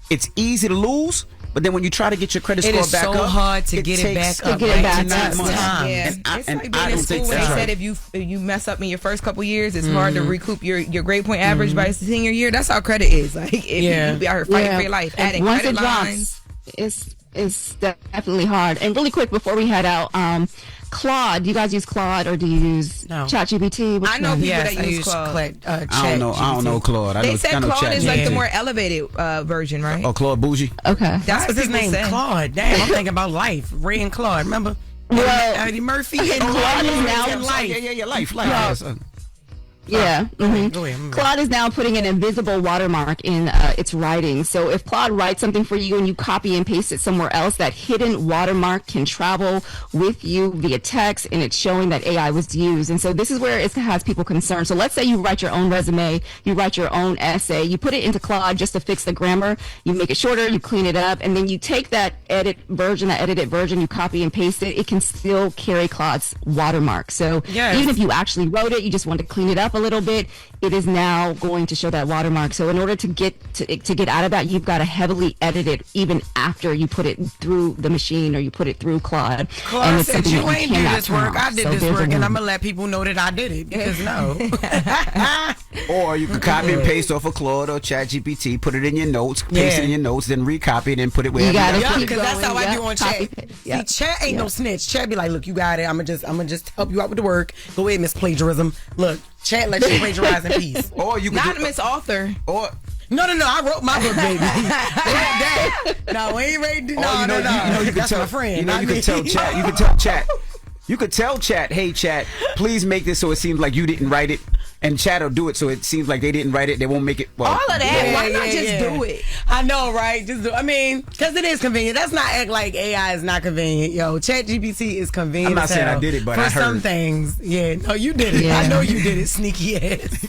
Speaker 1: it's easy to lose. But then when you try to get your credit score back up,
Speaker 2: it is so hard to get it back up.
Speaker 4: Yeah.
Speaker 2: It's
Speaker 4: like being in school when they said if you mess up in your first couple years, it's hard to recoup your grade point average by senior year. That's how credit is. Like if you be out here fighting for your life, adding
Speaker 3: once
Speaker 4: credit
Speaker 3: it
Speaker 4: lines.
Speaker 3: drops, it's definitely hard. And really quick before we head out, Claude, do you guys use Claude or do you use ChatGPT?
Speaker 4: I know people that use Claude.
Speaker 1: I don't know Claude.
Speaker 4: They said Claude is like the more elevated version, right?
Speaker 1: Oh, Claude Bougie.
Speaker 3: Okay,
Speaker 2: that's what his name. Claude. Damn, I'm thinking about Life. Ray and Claude. Remember?
Speaker 3: Well,
Speaker 2: Murphy
Speaker 3: and Claude is now
Speaker 2: Life.
Speaker 1: Yeah, Life.
Speaker 3: Yeah. Claude is now putting an invisible watermark in its writing. So if Claude writes something for you and you copy and paste it somewhere else, that hidden watermark can travel with you via text, and it's showing that AI was used. And so this is where it has people concerned. So let's say you write your own resume, you write your own essay, you put it into Claude just to fix the grammar, you make it shorter, you clean it up, and then you take that edited version, you copy and paste it, it can still carry Claude's watermark. So even if you actually wrote it, you just want to clean it up a little bit, it is now going to show that watermark. So in order to get out of that, you've got to heavily edit it even after you put it through the machine or you put it through Claude.
Speaker 2: Claude said you ain't do this work. I did this work, and I'm gonna let people know that I did it because
Speaker 1: Or you can copy and paste off of Claude or ChatGPT, put it in your notes, paste it in your notes, then recopy it and put it where
Speaker 2: because that's how I do on Chat. See, Chat ain't no snitch. Chat be like, look, you got it. I'm gonna just help you out with the work. Go ahead, Miss Plagiarism. Look, Chat let you plagiarize in peace.
Speaker 1: Or you
Speaker 4: not Miss Author.
Speaker 1: Or
Speaker 2: no, I wrote my book, baby. No, we ain't ready. No.
Speaker 1: You can tell my friend. You can tell Chat. You can tell Chat. You could tell Chat, hey Chat, please make this so it seems like you didn't write it. And Chat will do it so it seems like they didn't write it. They won't make it. Well,
Speaker 4: all of that. Why not just do it?
Speaker 2: I know, right? Just do. I mean, because it is convenient. That's not act like AI is not convenient. Yo, ChatGPT is convenient.
Speaker 1: I'm not saying I did it, but
Speaker 2: for
Speaker 1: I heard
Speaker 2: some things. Yeah, no, you did it.
Speaker 3: Yeah.
Speaker 2: I know you did it, sneaky ass.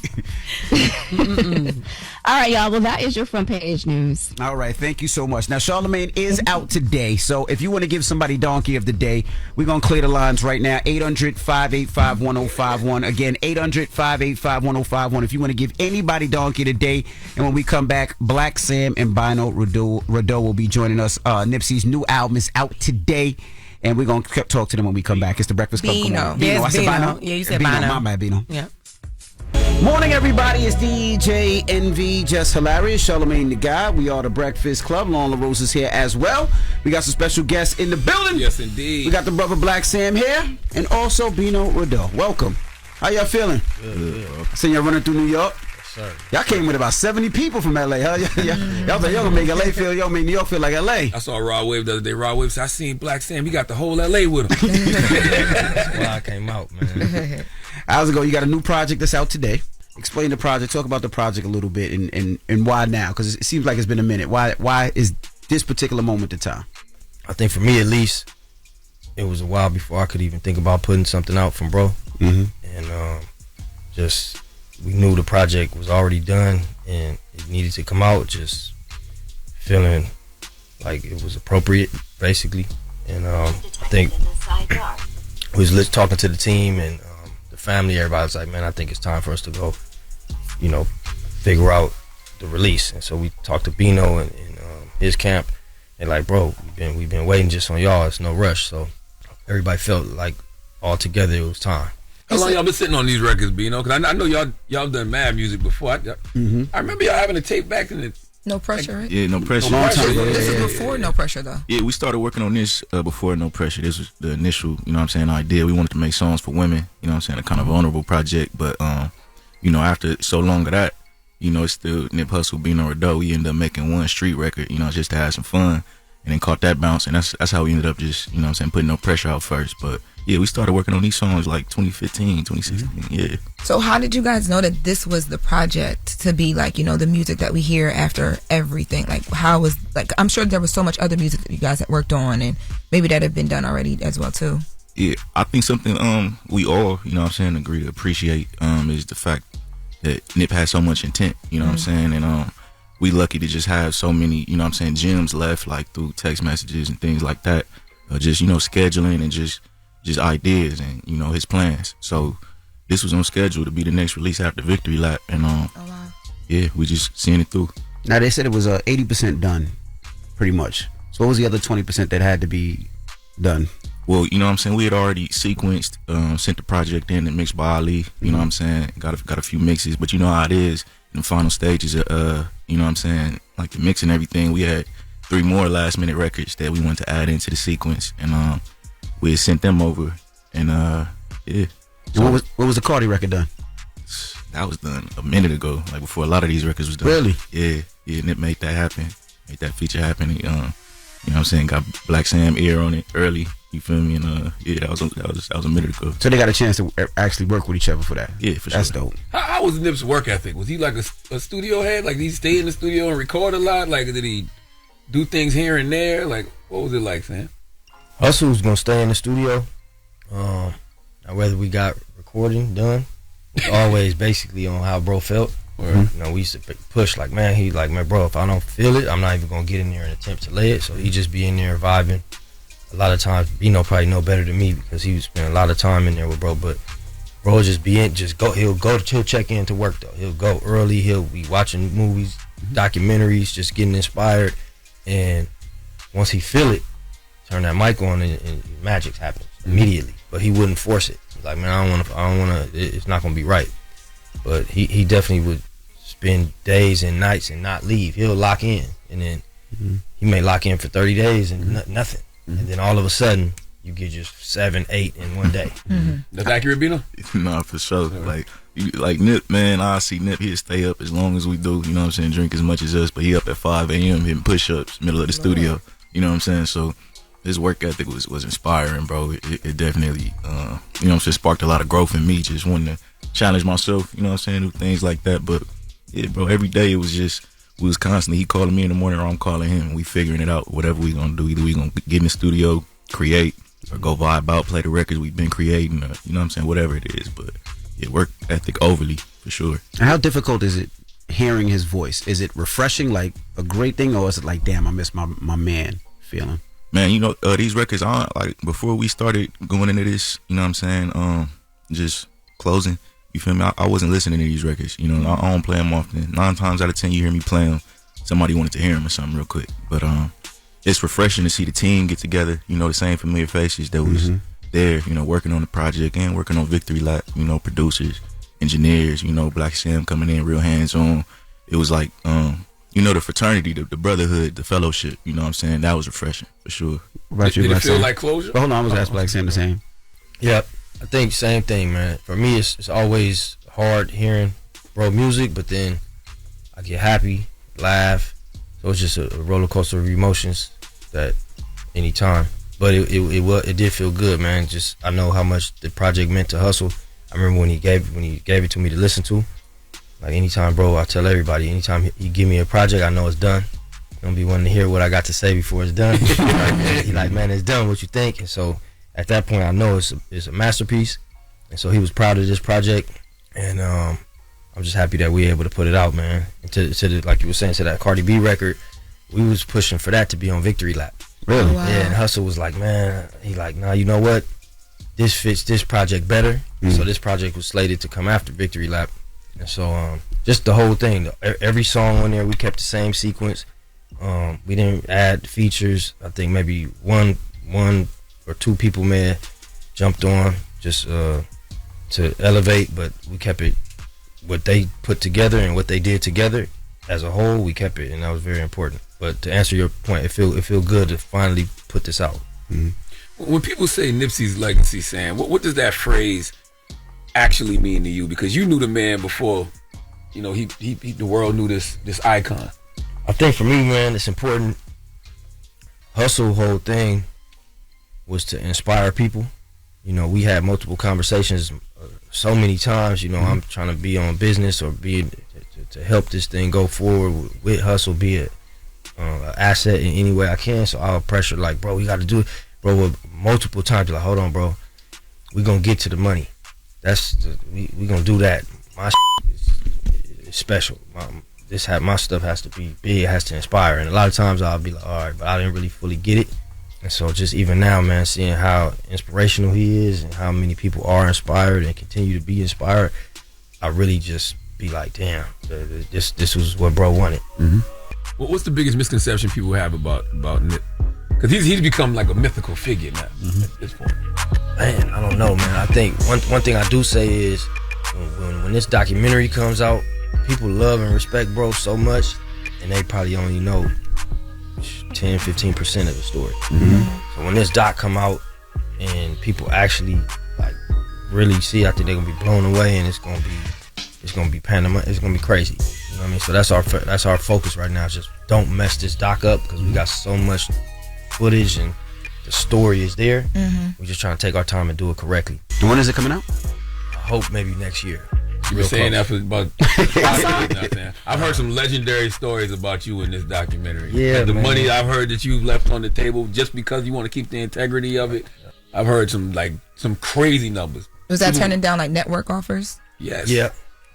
Speaker 3: All right, y'all. Well, that is your front page news.
Speaker 1: All right, thank you so much. Now, Charlamagne is out today, so if you want to give somebody Donkey of the Day, we're going to clear the lines right now. 800-585-1051. Again, 800-585-1051. If you want to give anybody Donkey of the Day, and when we come back, Blacc, Sam, and Bino Rideaux will be joining us. Nipsey's new album is out today, and we're going to talk to them when we come back. It's the Breakfast Club.
Speaker 2: Bino.
Speaker 1: Bino. I said Bino?
Speaker 2: Yeah, you said Bino.
Speaker 1: My bad, Bino.
Speaker 2: Yeah.
Speaker 1: Morning, everybody. It's DJ NV, Jess Hilarious, Charlamagne the Guy. We are the Breakfast Club. Loren LoRosa is here as well. We got some special guests in the building.
Speaker 15: Yes, indeed.
Speaker 1: We got the brother Blacc Sam here, and also Bino Rideaux. Welcome. How y'all feeling?
Speaker 15: Good.
Speaker 1: So y'all running through New York?
Speaker 15: Yes, sir.
Speaker 1: Y'all came with about 70 people from LA, huh? Y'all thought y'all gonna make LA feel, y'all make New York feel like LA.
Speaker 15: I saw Raw Wave the other day. Raw Wave said, I seen Blacc Sam. He got the whole LA with him. That's why I came out, man.
Speaker 1: How's it go? You got a new project that's out today. Explain the project. Talk about the project a little bit and why now? Because it seems like it's been a minute. Why is this particular moment the time?
Speaker 16: I think for me at least, it was a while before I could even think about putting something out from bro.
Speaker 1: Mm-hmm.
Speaker 16: And just we knew the project was already done and it needed to come out. Just feeling like it was appropriate, basically. And I think we was talking to the team and the family. Everybody was like, "Man, I think it's time for us to go, figure out the release." And so we talked to Bino and his camp. And like, bro, we've been waiting just on y'all. It's no rush. So everybody felt like all together it was time.
Speaker 15: How long y'all been sitting on these records, Bino? Because I know y'all done mad music before. I remember y'all having a tape back in the...
Speaker 4: No Pressure, right?
Speaker 17: Yeah, No Pressure.
Speaker 4: This is before No Pressure, though.
Speaker 17: Yeah, we started working on this before No Pressure. This was the initial, idea. We wanted to make songs for women, a kind of vulnerable project. But, after so long of that, it's still Nip Hustle, Bino Rideaux. We ended up making one street record, just to have some fun. And then caught that bounce. And that's how we ended up just, putting No Pressure out first. But, yeah, we started working on these songs like 2015, 2016, yeah.
Speaker 4: So how did you guys know that this was the project to be like, the music that we hear after everything? Like, how was, like, I'm sure there was so much other music that you guys had worked on and maybe that had been done already as well, too.
Speaker 17: Yeah, I think something we all, agree to appreciate is the fact that Nip has so much intent, what I'm saying? And we lucky to just have so many, gems left, like through text messages and things like that. Just, scheduling and just ideas and his plans. So this was on schedule to be the next release after Victory Lap, and yeah, we just seeing it through.
Speaker 1: Now they said it was 80% done, pretty much. So what was the other 20% that had to be done?
Speaker 17: Well, you know what I'm saying, we had already sequenced, sent the project in and mixed by Ali. You know what I'm saying, got a few mixes, but you know how it is in the final stages. You know what I'm saying, like the mix and everything. We had 3 more last minute records that we wanted to add into the sequence, and we had sent them over, and yeah.
Speaker 1: So what was the Cardi record done?
Speaker 17: That was done a minute ago, like before a lot of these records was done.
Speaker 1: Really?
Speaker 17: Yeah, Nip made that happen, made that feature happen. You know what I'm saying, got Blacc Sam ear on it early. You feel me? And yeah, that was a minute ago.
Speaker 1: So they got a chance to actually work with each other for that.
Speaker 17: Yeah, for sure.
Speaker 1: That's dope.
Speaker 15: How was Nip's work ethic? Was he like a studio head? Like, did he stay in the studio and record a lot? Like, did he do things here and there? Like, what was it like, Sam?
Speaker 16: Hustle's gonna stay in the studio. Now whether we got recording done, it's always basically on how bro felt. You know, we used to push like, man, bro, if I don't feel it, I'm not even gonna get in there and attempt to lay it. So he just be in there vibing. A lot of times, Bino probably know better than me because he spent a lot of time in there with bro. But bro just be in, he'll check in to work though. He'll go early. He'll be watching movies, documentaries, just getting inspired. And once he feel it, turn that mic on and magic happens immediately. But he wouldn't force it. He's like, man, I don't wanna. It's not gonna be right. But he definitely would spend days and nights and not leave. He'll lock in, and then he may lock in for 30 days and nothing. And then all of a sudden, you get just 7, 8 in one day.
Speaker 15: That's accurate, Bino?
Speaker 17: Nah, for sure. Like Nip, man, I see Nip, he'll stay up as long as we do, you know what I'm saying, drink as much as us, but he up at 5 a.m. hitting push-ups, middle of the studio, you know what I'm saying? So his work ethic was inspiring, bro. It definitely, you know what I'm saying, sparked a lot of growth in me, just wanting to challenge myself, you know what I'm saying, do things like that. But yeah, bro, every day it was just, we was constantly, he calling me in the morning or I'm calling him. We figuring it out, whatever we gonna do. Either we gonna get in the studio, create, or go vibe out, play the records we've been creating, or, you know what I'm saying, whatever it is. But yeah, work ethic overly, for sure.
Speaker 1: And how difficult is it hearing his voice? Is it refreshing, like a great thing, or is it like, damn, I miss my man feeling?
Speaker 17: Man, you know, these records, like before we started going into this, you know what I'm saying, just closing, you feel me? I wasn't listening to these records. You know, I don't play them often. 9 times out of 10, you hear me play them, somebody wanted to hear them or something real quick. But it's refreshing to see the team get together. You know, the same familiar faces that was there. You know, working on the project and working on Victory Lap. You know, producers, engineers. You know, Blacc Sam coming in real hands on. It was like, you know, the fraternity, the brotherhood, the fellowship. You know what I'm saying? That was refreshing for sure.
Speaker 1: What about you,
Speaker 15: Did it
Speaker 1: Blacc
Speaker 15: feel
Speaker 1: Sam?
Speaker 15: like closure?
Speaker 1: But hold on, I was asking Blacc Sam the same.
Speaker 16: Yep. I think same thing, man. For me, it's always hard hearing bro music, but then I get happy, laugh. So it's just a roller coaster of emotions that anytime. But it did feel good, man. Just I know how much the project meant to Hustle. I remember when he gave it to me to listen to. Like anytime, bro, I tell everybody, anytime he give me a project, I know it's done. Don't be wanting to hear what I got to say before it's done. He like, man, it's done. What you think? And so at that point, I know it's a masterpiece. And so he was proud of this project. And I'm just happy that we were able to put it out, man. And to the, like you were saying, to that Cardi B record, we was pushing for that to be on Victory Lap.
Speaker 1: Really?
Speaker 16: Wow. Yeah, and Hustle was like, man, he like, nah, you know what? This fits this project better. So this project was slated to come after Victory Lap. And so just the whole thing, every song on there, we kept the same sequence. We didn't add features. I think maybe one or 2 people may have jumped on just to elevate, but we kept it, what they put together and what they did together as a whole, we kept it, and that was very important. But to answer your point, it feel good to finally put this out.
Speaker 15: When people say Nipsey's legacy, Sam, what does that phrase actually mean to you? Because you knew the man before, you know, the world knew this icon.
Speaker 16: I think for me, man, it's important. Hustle whole thing was to inspire people. You know, we had multiple conversations so many times. You know, I'm trying to be on business or be to help this thing go forward with Hustle, be an asset in any way I can. So I'll pressure like, bro, we got to do it, bro. Multiple times, like, hold on, bro, we gonna get to the money. We gonna do that. My is special. My stuff has to be big. It has to inspire. And a lot of times I'll be like, all right, but I didn't really fully get it. And so just even now, man, seeing how inspirational he is and how many people are inspired and continue to be inspired, I really just be like, damn, this was what bro wanted.
Speaker 15: Well, what's the biggest misconception people have about Nip? Because he's become like a mythical figure now at this point.
Speaker 16: Man, I don't know, man. I think one thing I do say is when this documentary comes out, people love and respect bro so much, and they probably only know 10-15% of the story. So when this doc come out and people actually like really see, I think they're gonna be blown away, and it's gonna be pandemonium. It's gonna be crazy. You know what I mean? So that's our focus right now. Is just don't mess this doc up, because we got so much footage and the story is there. We're just trying to take our time and do it correctly.
Speaker 1: And when is it coming out?
Speaker 16: I hope maybe next year.
Speaker 15: You've been saying that for about 5 years now. I've heard some legendary stories about you in this documentary.
Speaker 16: Yeah,
Speaker 15: the
Speaker 16: man.
Speaker 15: money I've heard that you've left on the table just because you want to keep the integrity of it. I've heard some crazy numbers.
Speaker 4: Was that turning down like network offers?
Speaker 15: Yes.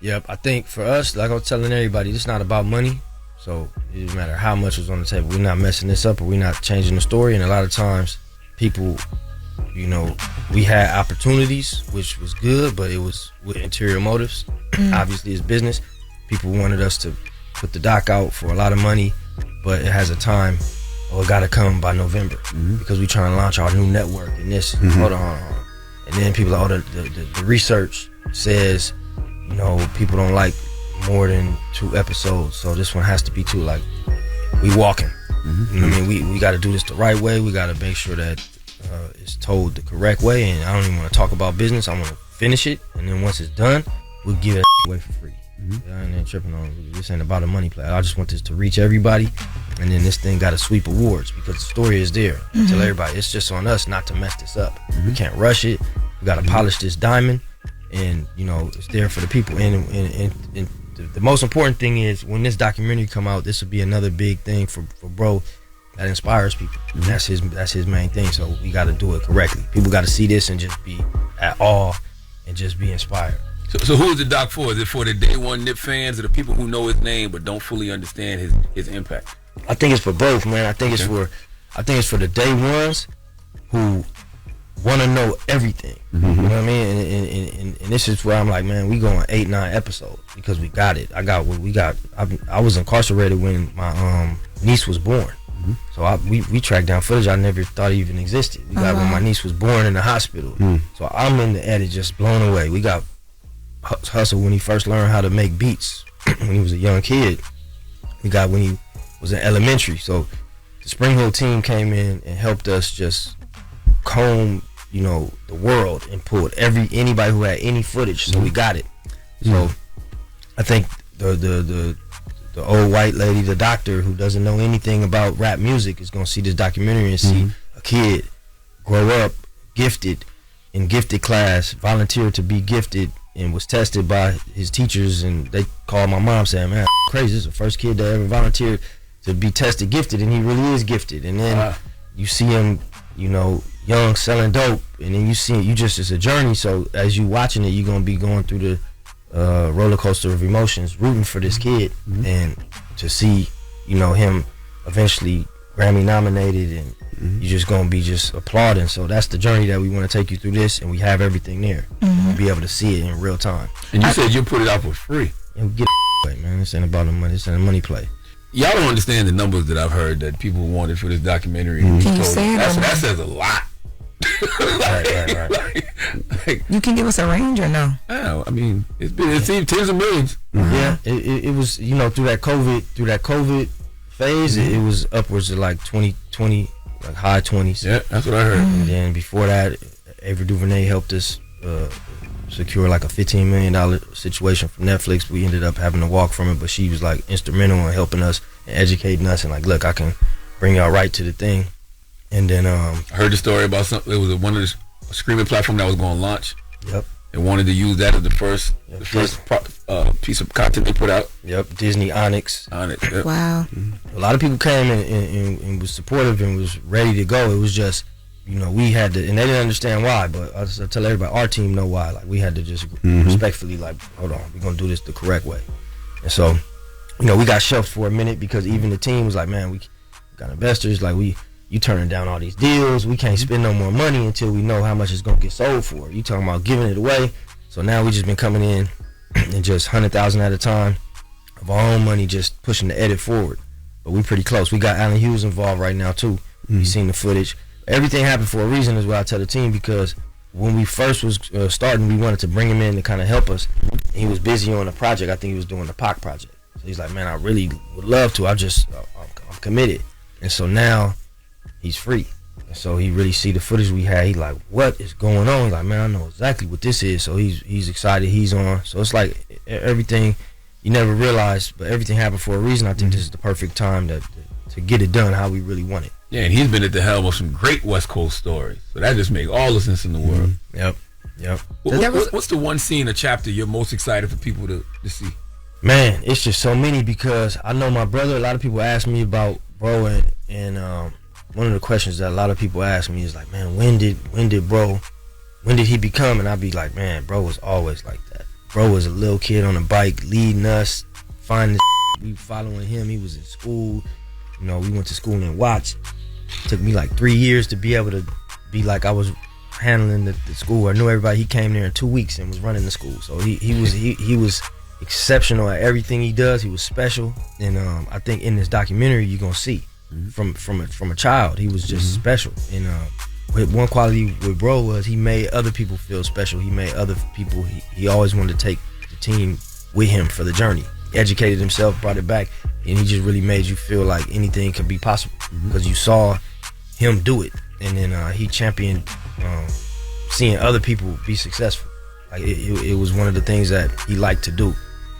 Speaker 16: Yep. I think for us, like I was telling everybody, it's not about money. So it doesn't matter how much was on the table. We're not messing this up, or we're not changing the story. And a lot of times, people, you know, we had opportunities, which was good, but it was with interior motives. Obviously, it's business. People wanted us to put the doc out for a lot of money, but it has a time. It got to come by November because we're trying to launch our new network and this. Hold on. And then people are the research says, you know, people don't like more than 2 episodes, so this one has to be 2. Like, we walking. You know what I mean? We got to do this the right way. We got to make sure that it's told the correct way. And I don't even want to talk about business. I want to finish it, and then once it's done, we'll give it away for free. I ain't tripping on this. Ain't about a money play. I just want this to reach everybody, and then this thing got to sweep awards because the story is there. I tell everybody, it's just on us not to mess this up. We can't rush it. We got to polish this diamond, and you know it's there for the people. And the most important thing is when this documentary come out, this will be another big thing for bro that inspires people. That's his main thing. So we got to do it correctly. People got to see this and just be at awe and just be inspired.
Speaker 15: So who is the doc for? Is it for the day one Nip fans, or the people who know his name but don't fully understand his impact?
Speaker 16: I think it's for both, man. I think it's for the day ones who want to know everything. You know what I mean? And this is where I'm like, man, we going 8-9 episodes because we got it. I got what we got. I was incarcerated when my niece was born. So we tracked down footage I never thought even existed. We got when my niece was born in the hospital. So I'm in the edit just blown away. We got Hustle when he first learned how to make beats when he was a young kid. We got when he was in elementary. So the Spring Hill team came in and helped us just comb, you know, the world and pulled anybody who had any footage. So we got it. So I think the old white lady, the doctor who doesn't know anything about rap music, is gonna see this documentary and see a kid grow up gifted in gifted class, volunteered to be gifted, and was tested by his teachers, and they called my mom saying, man, crazy, this is the first kid that ever volunteered to be tested gifted, and he really is gifted. And then you see him, you know, young, selling dope, and then it's a journey. So as you watching it, you're gonna be going through the roller coaster of emotions, rooting for this kid, and to see, you know, him eventually Grammy nominated, and you're just gonna be just applauding. So that's the journey that we want to take you through this, and we have everything there. You'll be able to see it in real time.
Speaker 15: And you said you put it out for free.
Speaker 16: And we get away, man. This ain't about the money. This ain't a money play.
Speaker 15: Y'all don't understand the numbers that I've heard that people wanted for this documentary.
Speaker 4: Can you say it?
Speaker 15: That says a lot.
Speaker 4: Right. You can give us a range or no?
Speaker 15: I mean, it's tens of millions.
Speaker 16: Yeah, it was, you know, through that COVID phase, it was upwards of like 20, like high 20s.
Speaker 15: Yeah, that's what I heard.
Speaker 16: And then before that, Ava DuVernay helped us secure like a $15 million situation from Netflix. We ended up having to walk from it, but she was like instrumental in helping us and educating us, and like, look, I can bring y'all right to the thing. And then
Speaker 15: I heard the story about something. It was one of the streaming platform that was going to launch.
Speaker 16: Yep.
Speaker 15: They wanted to use that as the first piece of content they put out.
Speaker 16: Yep. Disney Onyx.
Speaker 15: Yep.
Speaker 4: Wow.
Speaker 16: A lot of people came and was supportive and was ready to go. It was just, you know, we had to, and they didn't understand why, but I tell everybody, our team know why. Like, we had to just respectfully, like, hold on, we're going to do this the correct way. And so, you know, we got shelved for a minute because even the team was like, man, we got investors, like, you turning down all these deals. We can't spend no more money until we know how much it's gonna get sold for. You talking about giving it away. So now we just been coming in and just 100,000 at a time of our own money, just pushing the edit forward. But we pretty close. We got Allen Hughes involved right now too. We seen the footage. Everything happened for a reason, is what I tell the team, because when we first was starting, we wanted to bring him in to kind of help us. He was busy on a project. I think he was doing the Pac project. So he's like, man, I really would love to. I'm committed. And so now he's free. And so he really see the footage we had. He like, what is going on? He's like, man, I know exactly what this is. So he's excited. He's on. So it's like everything you never realized, but everything happened for a reason. I think this is the perfect time to get it done how we really want it.
Speaker 15: Yeah, and he's been at the helm of some great West Coast stories. So that just makes all the sense in the world.
Speaker 16: Yep.
Speaker 15: What's the one scene or chapter you're most excited for people to see?
Speaker 16: Man, it's just so many, because I know my brother, a lot of people ask me about bro, and one of the questions that a lot of people ask me is like, man, when did he become? And I'd be like, man, bro was always like that. Bro was a little kid on a bike leading us, finding we following him. He was in school. You know, we went to school and watched. It took me like 3 years to be able to be like I was handling the school. I knew everybody. He came there in 2 weeks and was running the school. So he was exceptional at everything he does. He was special, and I think in this documentary you're gonna see from a child he was just special. And one quality with bro was he made other people feel special. He made other people. He always wanted to take the team with him for the journey. Educated himself, brought it back, and he just really made you feel like anything could be possible because you saw him do it. And then he championed seeing other people be successful. Like it was one of the things that he liked to do.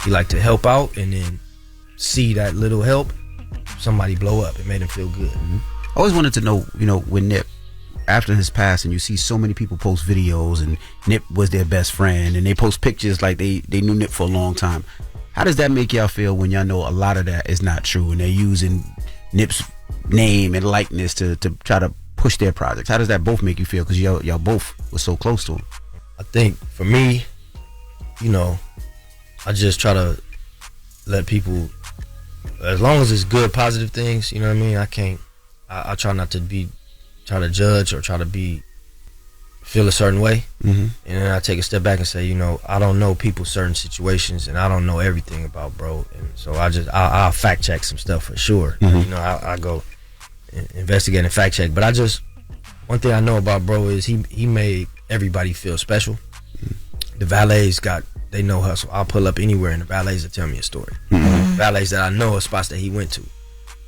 Speaker 16: He liked to help out, and then see that little help, somebody blow up. It made him feel good.
Speaker 1: I always wanted to know, when Nip, after his passing, you see so many people post videos, and Nip was their best friend, and they post pictures like they knew Nip for a long time. How does that make y'all feel when y'all know a lot of that is not true, and they're using Nip's name and likeness to try to push their projects? How does that both make you feel? Because y'all both were so close to him.
Speaker 16: I think for me, I just try to let people, as long as it's good, positive things, you know what I mean? I try not to try to judge or try to feel a certain way. And then I take a step back and say, I don't know people's certain situations, and I don't know everything about bro. And so I'll fact check some stuff for sure. I go investigate and fact check. But one thing I know about bro is he made everybody feel special. The valets they know hustle. I'll pull up anywhere and the valets will tell me a story. Valets that I know are spots that he went to.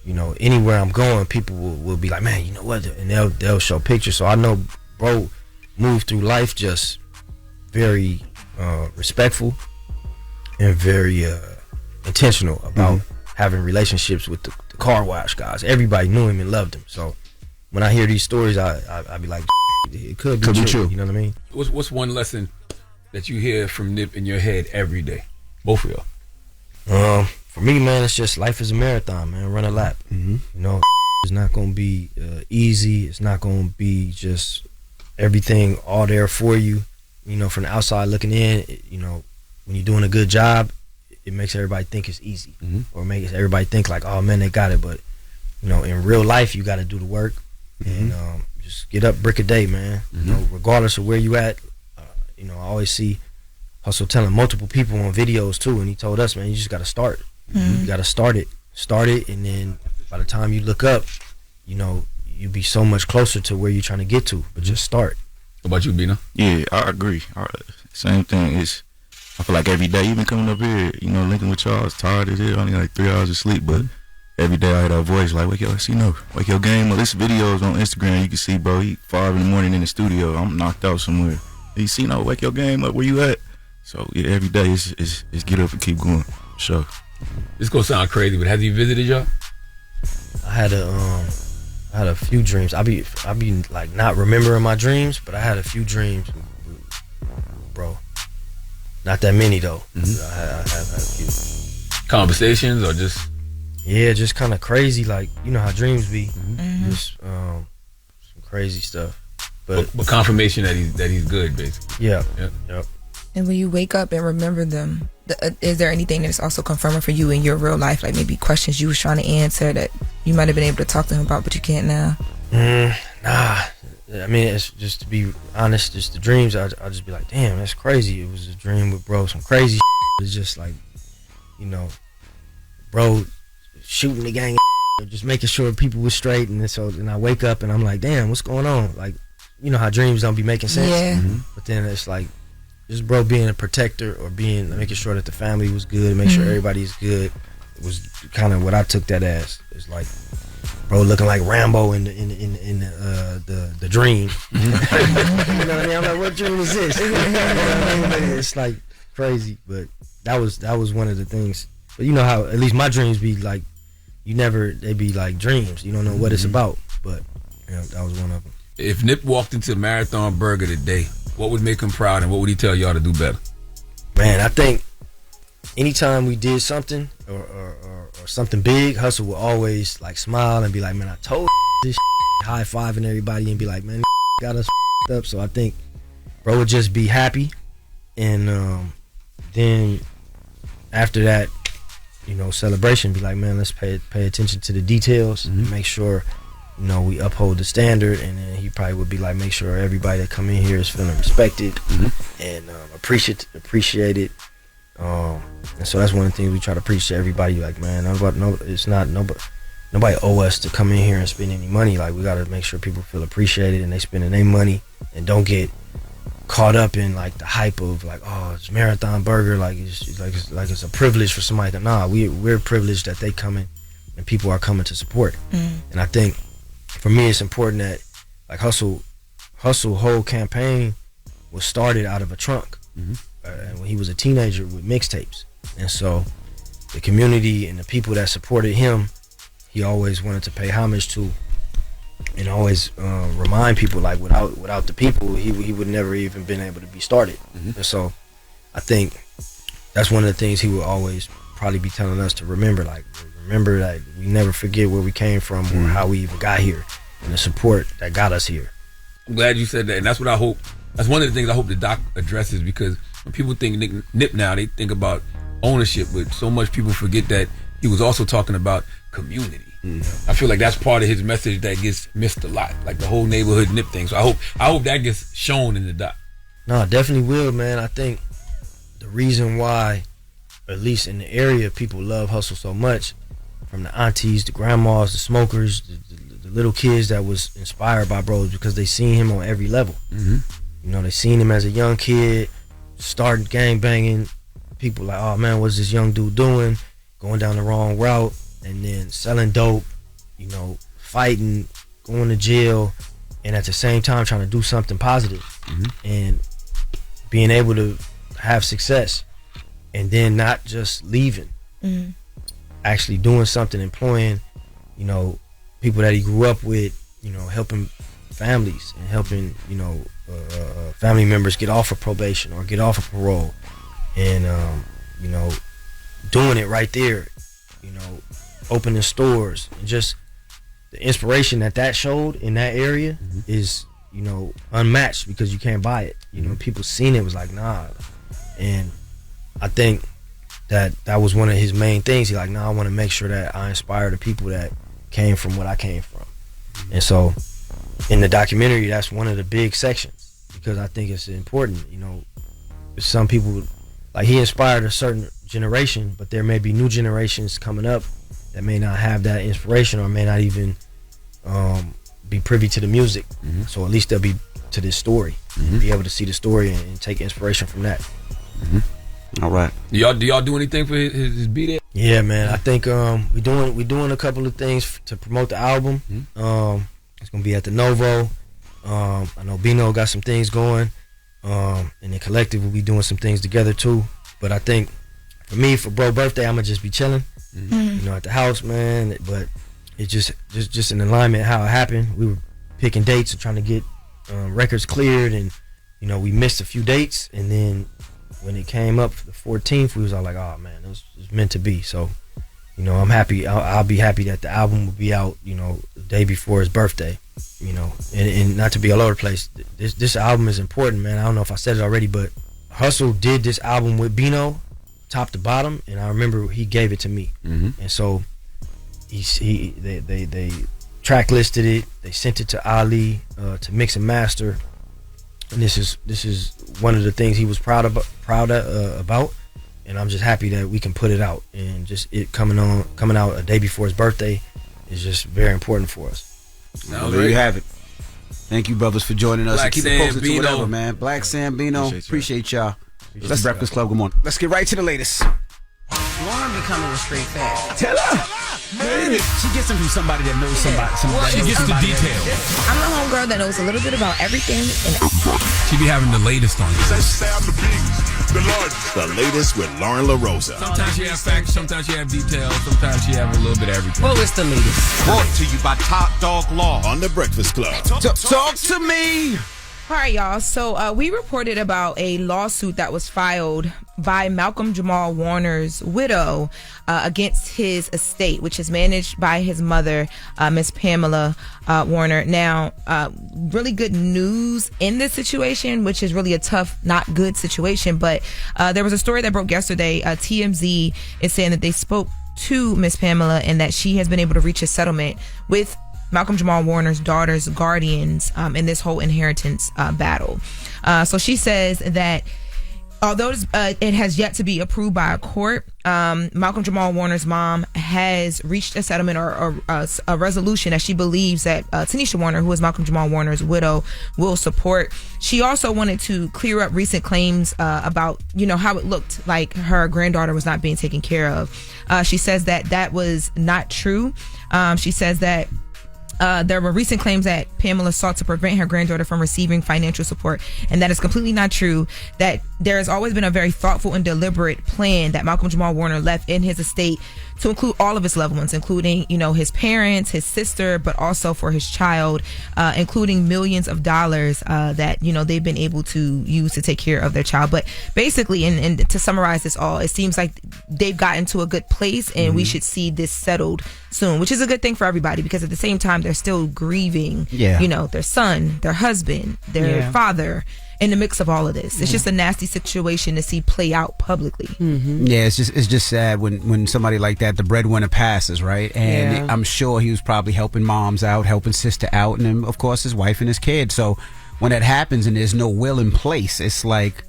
Speaker 16: Anywhere I'm going, people will be like, man, you know what? And they'll show pictures. So I know bro moved through life just very respectful and very intentional about having relationships with the car wash guys. Everybody knew him and loved him. So when I hear these stories, I be like, it could be true. You know what I mean?
Speaker 15: What's one lesson that you hear from Nip in your head every day? Both of y'all.
Speaker 16: For me, man, it's just life is a marathon, man. Run a lap. It's not gonna be easy. It's not gonna be just everything all there for you. From the outside looking in, when you're doing a good job, it makes everybody think it's easy, or makes everybody think like, oh man, they got it. But in real life, you got to do the work, and just get up brick a day, man. Regardless of where you at. I always see Hustle telling multiple people on videos too, and he told us, man, you just got to start. You got to start it, and then by the time you look up, you be so much closer to where you're trying to get to. But just start.
Speaker 15: What about you, Bino?
Speaker 17: Yeah, I agree. Same thing. I feel like every day, even coming up here, linking with y'all, I was tired as hell. Only like 3 hours of sleep, but every day I hear that voice like, wake your game up. This video is on Instagram. You can see, bro, he 5 in the morning in the studio. I'm knocked out somewhere. You see, wake your game up. Where you at? So yeah, every day is get up and keep going. Sure.
Speaker 15: This gonna sound crazy, but have you visited y'all?
Speaker 16: I had a few dreams. I be like not remembering my dreams, but I had a few dreams, bro. Not that many though. I have had a few
Speaker 15: conversations, or just
Speaker 16: just kind of crazy. Like how dreams be, just some crazy stuff. But
Speaker 15: confirmation that he's good, basically.
Speaker 16: Yep.
Speaker 4: And when you wake up and remember them, is there anything that's also confirming for you in your real life, like maybe questions you was trying to answer that you might have been able to talk to him about, but you can't now?
Speaker 16: Nah, I mean, it's just to be honest, just the dreams. I'll just be like, damn, that's crazy. It was a dream with bro, some crazy. It's just like, you know, bro shooting the gang, just making sure people were straight, and I wake up and I'm like, damn, what's going on? Like, you know how dreams don't be making sense.
Speaker 2: Yeah.
Speaker 16: But then it's like, just bro being a protector or making sure that the family was good, make sure everybody's good. It was kind of what I took that as. It's like, bro looking like Rambo in the dream. You know what I mean? I'm like, what dream is this? You know what I mean? It's like crazy, but that was one of the things. But you know how at least my dreams be like, they be like dreams. You don't know what it's about, but you know, that was one of them.
Speaker 15: If Nip walked into Marathon Burger today, what would make him proud, and what would he tell y'all to do better?
Speaker 16: Man, I think anytime we did something or something big, Hustle would always like smile and be like, man, I told this high-fiving everybody and be like, man, got us up. So I think bro would just be happy, and then after that, you know, celebration, be like, man, let's pay attention to the details and make sure, you know, we uphold the standard. And then he probably would be like, make sure everybody that come in here is feeling respected and appreciated. And so that's one of the things we try to preach to everybody. Like, man, nobody owe us to come in here and spend any money. Like, we got to make sure people feel appreciated and they spending their money and don't get caught up in like the hype of like, oh, it's Marathon Burger, like it's a privilege for somebody. Nah, we're privileged that they coming and people are coming to support. And I think for me, it's important that like Hustle whole campaign was started out of a trunk. When he was a teenager with mixtapes, and so the community and the people that supported him, he always wanted to pay homage to, and always remind people like without the people, he would never even been able to be started. And so I think that's one of the things he would always probably be telling us to remember. Like, remember that we never forget where we came from or how we even got here, and the support that got us here.
Speaker 15: I'm glad you said that, and that's what I hope. That's one of the things I hope the doc addresses, because when people think Nip now, they think about ownership, but so much people forget that he was also talking about community. I feel like that's part of his message that gets missed a lot, like the whole neighborhood Nip thing. So I hope that gets shown in the doc.
Speaker 16: No, definitely will, man. I think the reason why, at least in the area, people love Hustle so much, from the aunties, the grandmas, the smokers, the little kids that was inspired by bros, because they seen him on every level. You know, they seen him as a young kid, starting gang banging. People like, oh man, what's this young dude doing? Going down the wrong route, and then selling dope, you know, fighting, going to jail, and at the same time trying to do something positive, and being able to have success, and then not just leaving, actually doing something, employing, you know, people that he grew up with, you know, helping families and helping, you know, family members get off of probation or get off of parole, and you know, doing it right there, you know, opening stores, and just the inspiration that showed in that area is, you know, unmatched, because you can't buy it. You know, people seen it, was like, nah. And I think that was one of his main things. He like, nah, I want to make sure that I inspire the people that came from what I came from. And so in the documentary, that's one of the big sections, because I think it's important. You know, some people, like, he inspired a certain generation, but there may be new generations coming up that may not have that inspiration, or may not even be privy to the music. So at least they'll be to this story, be able to see the story and take inspiration from that.
Speaker 1: All right.
Speaker 15: Do y'all do anything for his B-Day?
Speaker 16: Yeah, we doing a couple of things to promote the album. It's gonna be at the Novo. I know Bino got some things going, and the collective will be doing some things together too. But I think for me, for bro birthday, I'm gonna just be chilling, you know, at the house, man. But it's just in alignment how it happened. We were picking dates and trying to get records cleared, and you know, we missed a few dates, and then when it came up for the 14th, we was all like, oh man, it was meant to be. So, you know, I'm happy. I'll be happy that the album will be out, you know, the day before his birthday, you know. And not to be all over the place, this album is important, man. I don't know if I said it already, but Hustle did this album with Bino, top to bottom, and I remember he gave it to me. And so they track listed it. They sent it to Ali to mix and master. And this is one of the things he was proud about. And I'm just happy that we can put it out. And just it coming out a day before his birthday is just very important for us.
Speaker 1: Well, there you have it. Thank you, brothers, for joining us.
Speaker 15: Blacc,
Speaker 1: And keep it posted to
Speaker 15: Bino.
Speaker 1: whatever, man. Blacc, Bino. Appreciate y'all. That's the Breakfast Club. Good morning. Let's get right to the latest.
Speaker 2: Lauren becoming a straight fat.
Speaker 1: Tell her. She gets them from somebody that knows somebody.
Speaker 15: She gets the details.
Speaker 4: I'm a homegirl that knows a little bit about everything.
Speaker 15: She be having the latest on you.
Speaker 6: The latest with Loren LoRosa.
Speaker 15: Sometimes she have facts, sometimes she have details, sometimes she have a little bit of everything.
Speaker 2: Well, it's the latest.
Speaker 7: Brought to you by Top Dog Law.
Speaker 6: On the Breakfast Club.
Speaker 1: Talk to me.
Speaker 4: All right, y'all. So we reported about a lawsuit that was filed by Malcolm Jamal Warner's widow against his estate, which is managed by his mother, Miss Pamela Warner. Now, really good news in this situation, which is really a tough, not good situation. But there was a story that broke yesterday. TMZ is saying that they spoke to Miss Pamela and that she has been able to reach a settlement with Malcolm Jamal Warner's daughter's guardians in this whole inheritance battle. So she says that although it has yet to be approved by a court, Malcolm Jamal Warner's mom has reached a settlement or a resolution that she believes that Tanisha Warner, who is Malcolm Jamal Warner's widow, will support. She also wanted to clear up recent claims about, how it looked like her granddaughter was not being taken care of. She says that was not true. She says that there were recent claims that Pamela sought to prevent her granddaughter from receiving financial support, and that is completely not true. That there has always been a very thoughtful and deliberate plan that Malcolm Jamal Warner left in his estate to include all of his loved ones, including, his parents, his sister, but also for his child, including millions of dollars that, they've been able to use to take care of their child. But basically, and to summarize this all, it seems like they've gotten to a good place, and we should see this settled soon, which is a good thing for everybody, because at the same time, they're still grieving, their son, their husband, their father, in the mix of all of this. It's just a nasty situation to see play out publicly.
Speaker 1: Yeah, it's just sad when somebody like that, the breadwinner, passes, right? And I'm sure he was probably helping moms out, helping sister out, and then, of course, his wife and his kid. So when that happens and there's no will in place, it's like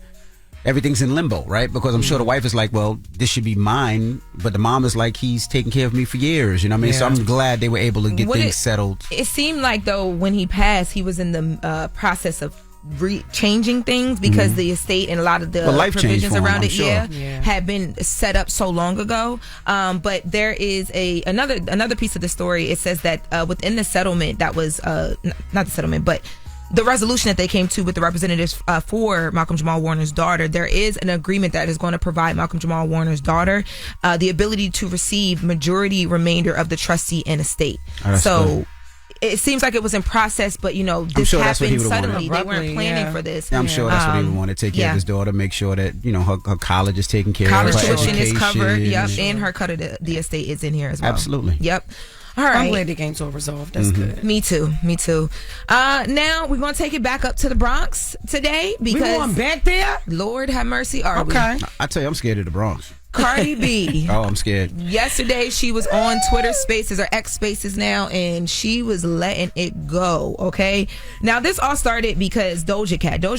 Speaker 1: everything's in limbo, right? Because I'm sure the wife is like, well, this should be mine, but the mom is like, he's taking care of me for years, you know what I mean? So I'm glad they were able to get things settled.
Speaker 4: It seemed like, though, when he passed, he was in the process of changing things, because the estate and a lot of the provisions around it had been set up so long ago. But there is another piece of the story. It says that within the settlement that was not the settlement, but the resolution that they came to with the representatives for Malcolm Jamal Warner's daughter, there is an agreement that is going to provide Malcolm Jamal Warner's daughter the ability to receive majority remainder of the trustee and estate. So it seems like it was in process, but this happened suddenly. They weren't planning for this.
Speaker 1: I'm sure that's what he would want to take care of his daughter, make sure that her college is taken care of.
Speaker 4: College tuition is covered. Yep, and her cut of the estate is in here as well.
Speaker 1: Absolutely.
Speaker 4: Yep. All right.
Speaker 2: I'm glad they came to a resolve. That's good.
Speaker 4: Me too. Now we're gonna take it back up to the Bronx today, because
Speaker 2: we going back there.
Speaker 4: Lord have mercy. Are we?
Speaker 1: I tell you, I'm scared of the Bronx.
Speaker 4: Cardi B.
Speaker 1: Oh, I'm scared.
Speaker 4: Yesterday, she was on Twitter Spaces, or X Spaces now, and she was letting it go, okay? Now, this all started because Doja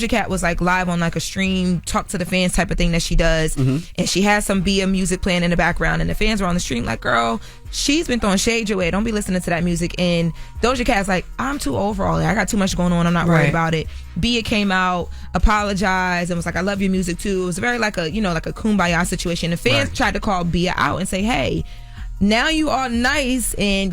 Speaker 4: Cat was like live on like a stream, talk to the fans type of thing that she does, and she had some Bia music playing in the background, and the fans were on the stream like, girl, she's been throwing shade your way. Don't be listening to that music. And Doja Cat's like, I'm too old for all that. I got too much going on. I'm not worried about it. Bia came out, apologized, and was like, I love your music too. It was very like a kumbaya situation. The fans tried to call Bia out and say, hey, now you are nice and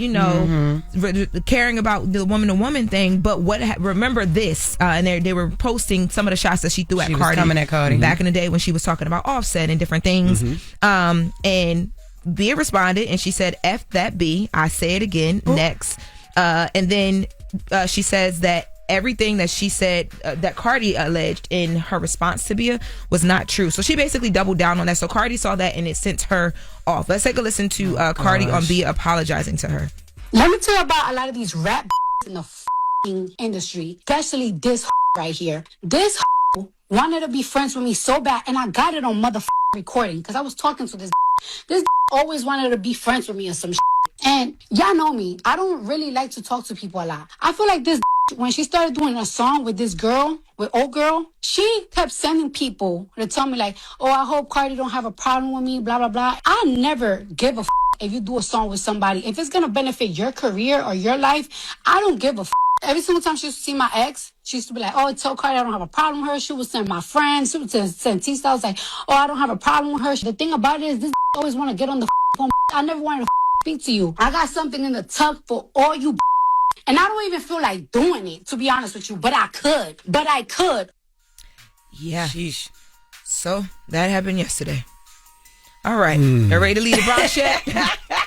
Speaker 4: caring about the woman-to-woman thing, but remember this, and they were posting some of the shots that she threw at Cardi,
Speaker 2: coming at Cardi
Speaker 4: back in the day when she was talking about Offset and different things. And Bia responded and she said, F that B, I say it again, next. And then she says that everything that she said that Cardi alleged in her response to Bia was not true. So she basically doubled down on that. So Cardi saw that and it sent her off. Let's take a listen to Cardi on Bia apologizing to her.
Speaker 18: Let me tell you about a lot of these rap in the industry, especially this right here. This wanted to be friends with me so bad, and I got it on recording because I was talking to this. This always wanted to be friends with me or some And y'all know me. I don't really like to talk to people a lot. I feel like this when she started doing a song with this girl, with old girl, she kept sending people to tell me like, oh, I hope Cardi don't have a problem with me, blah, blah, blah. I never give a if you do a song with somebody. If it's going to benefit your career or your life, I don't give a Every single time she used to see my ex, she used to be like, oh, tell Cardi I don't have a problem with her. She would send my friends. She would send T-Style. I was like, oh, I don't have a problem with her. The thing about it is this always want to get on the phone. I never wanted to speak to you. I got something in the tuck for all you and I don't even feel like doing it, to be honest with you. But I could.
Speaker 4: Yeah. Sheesh. So that happened yesterday. All right. You ready to leave the Bronx yet?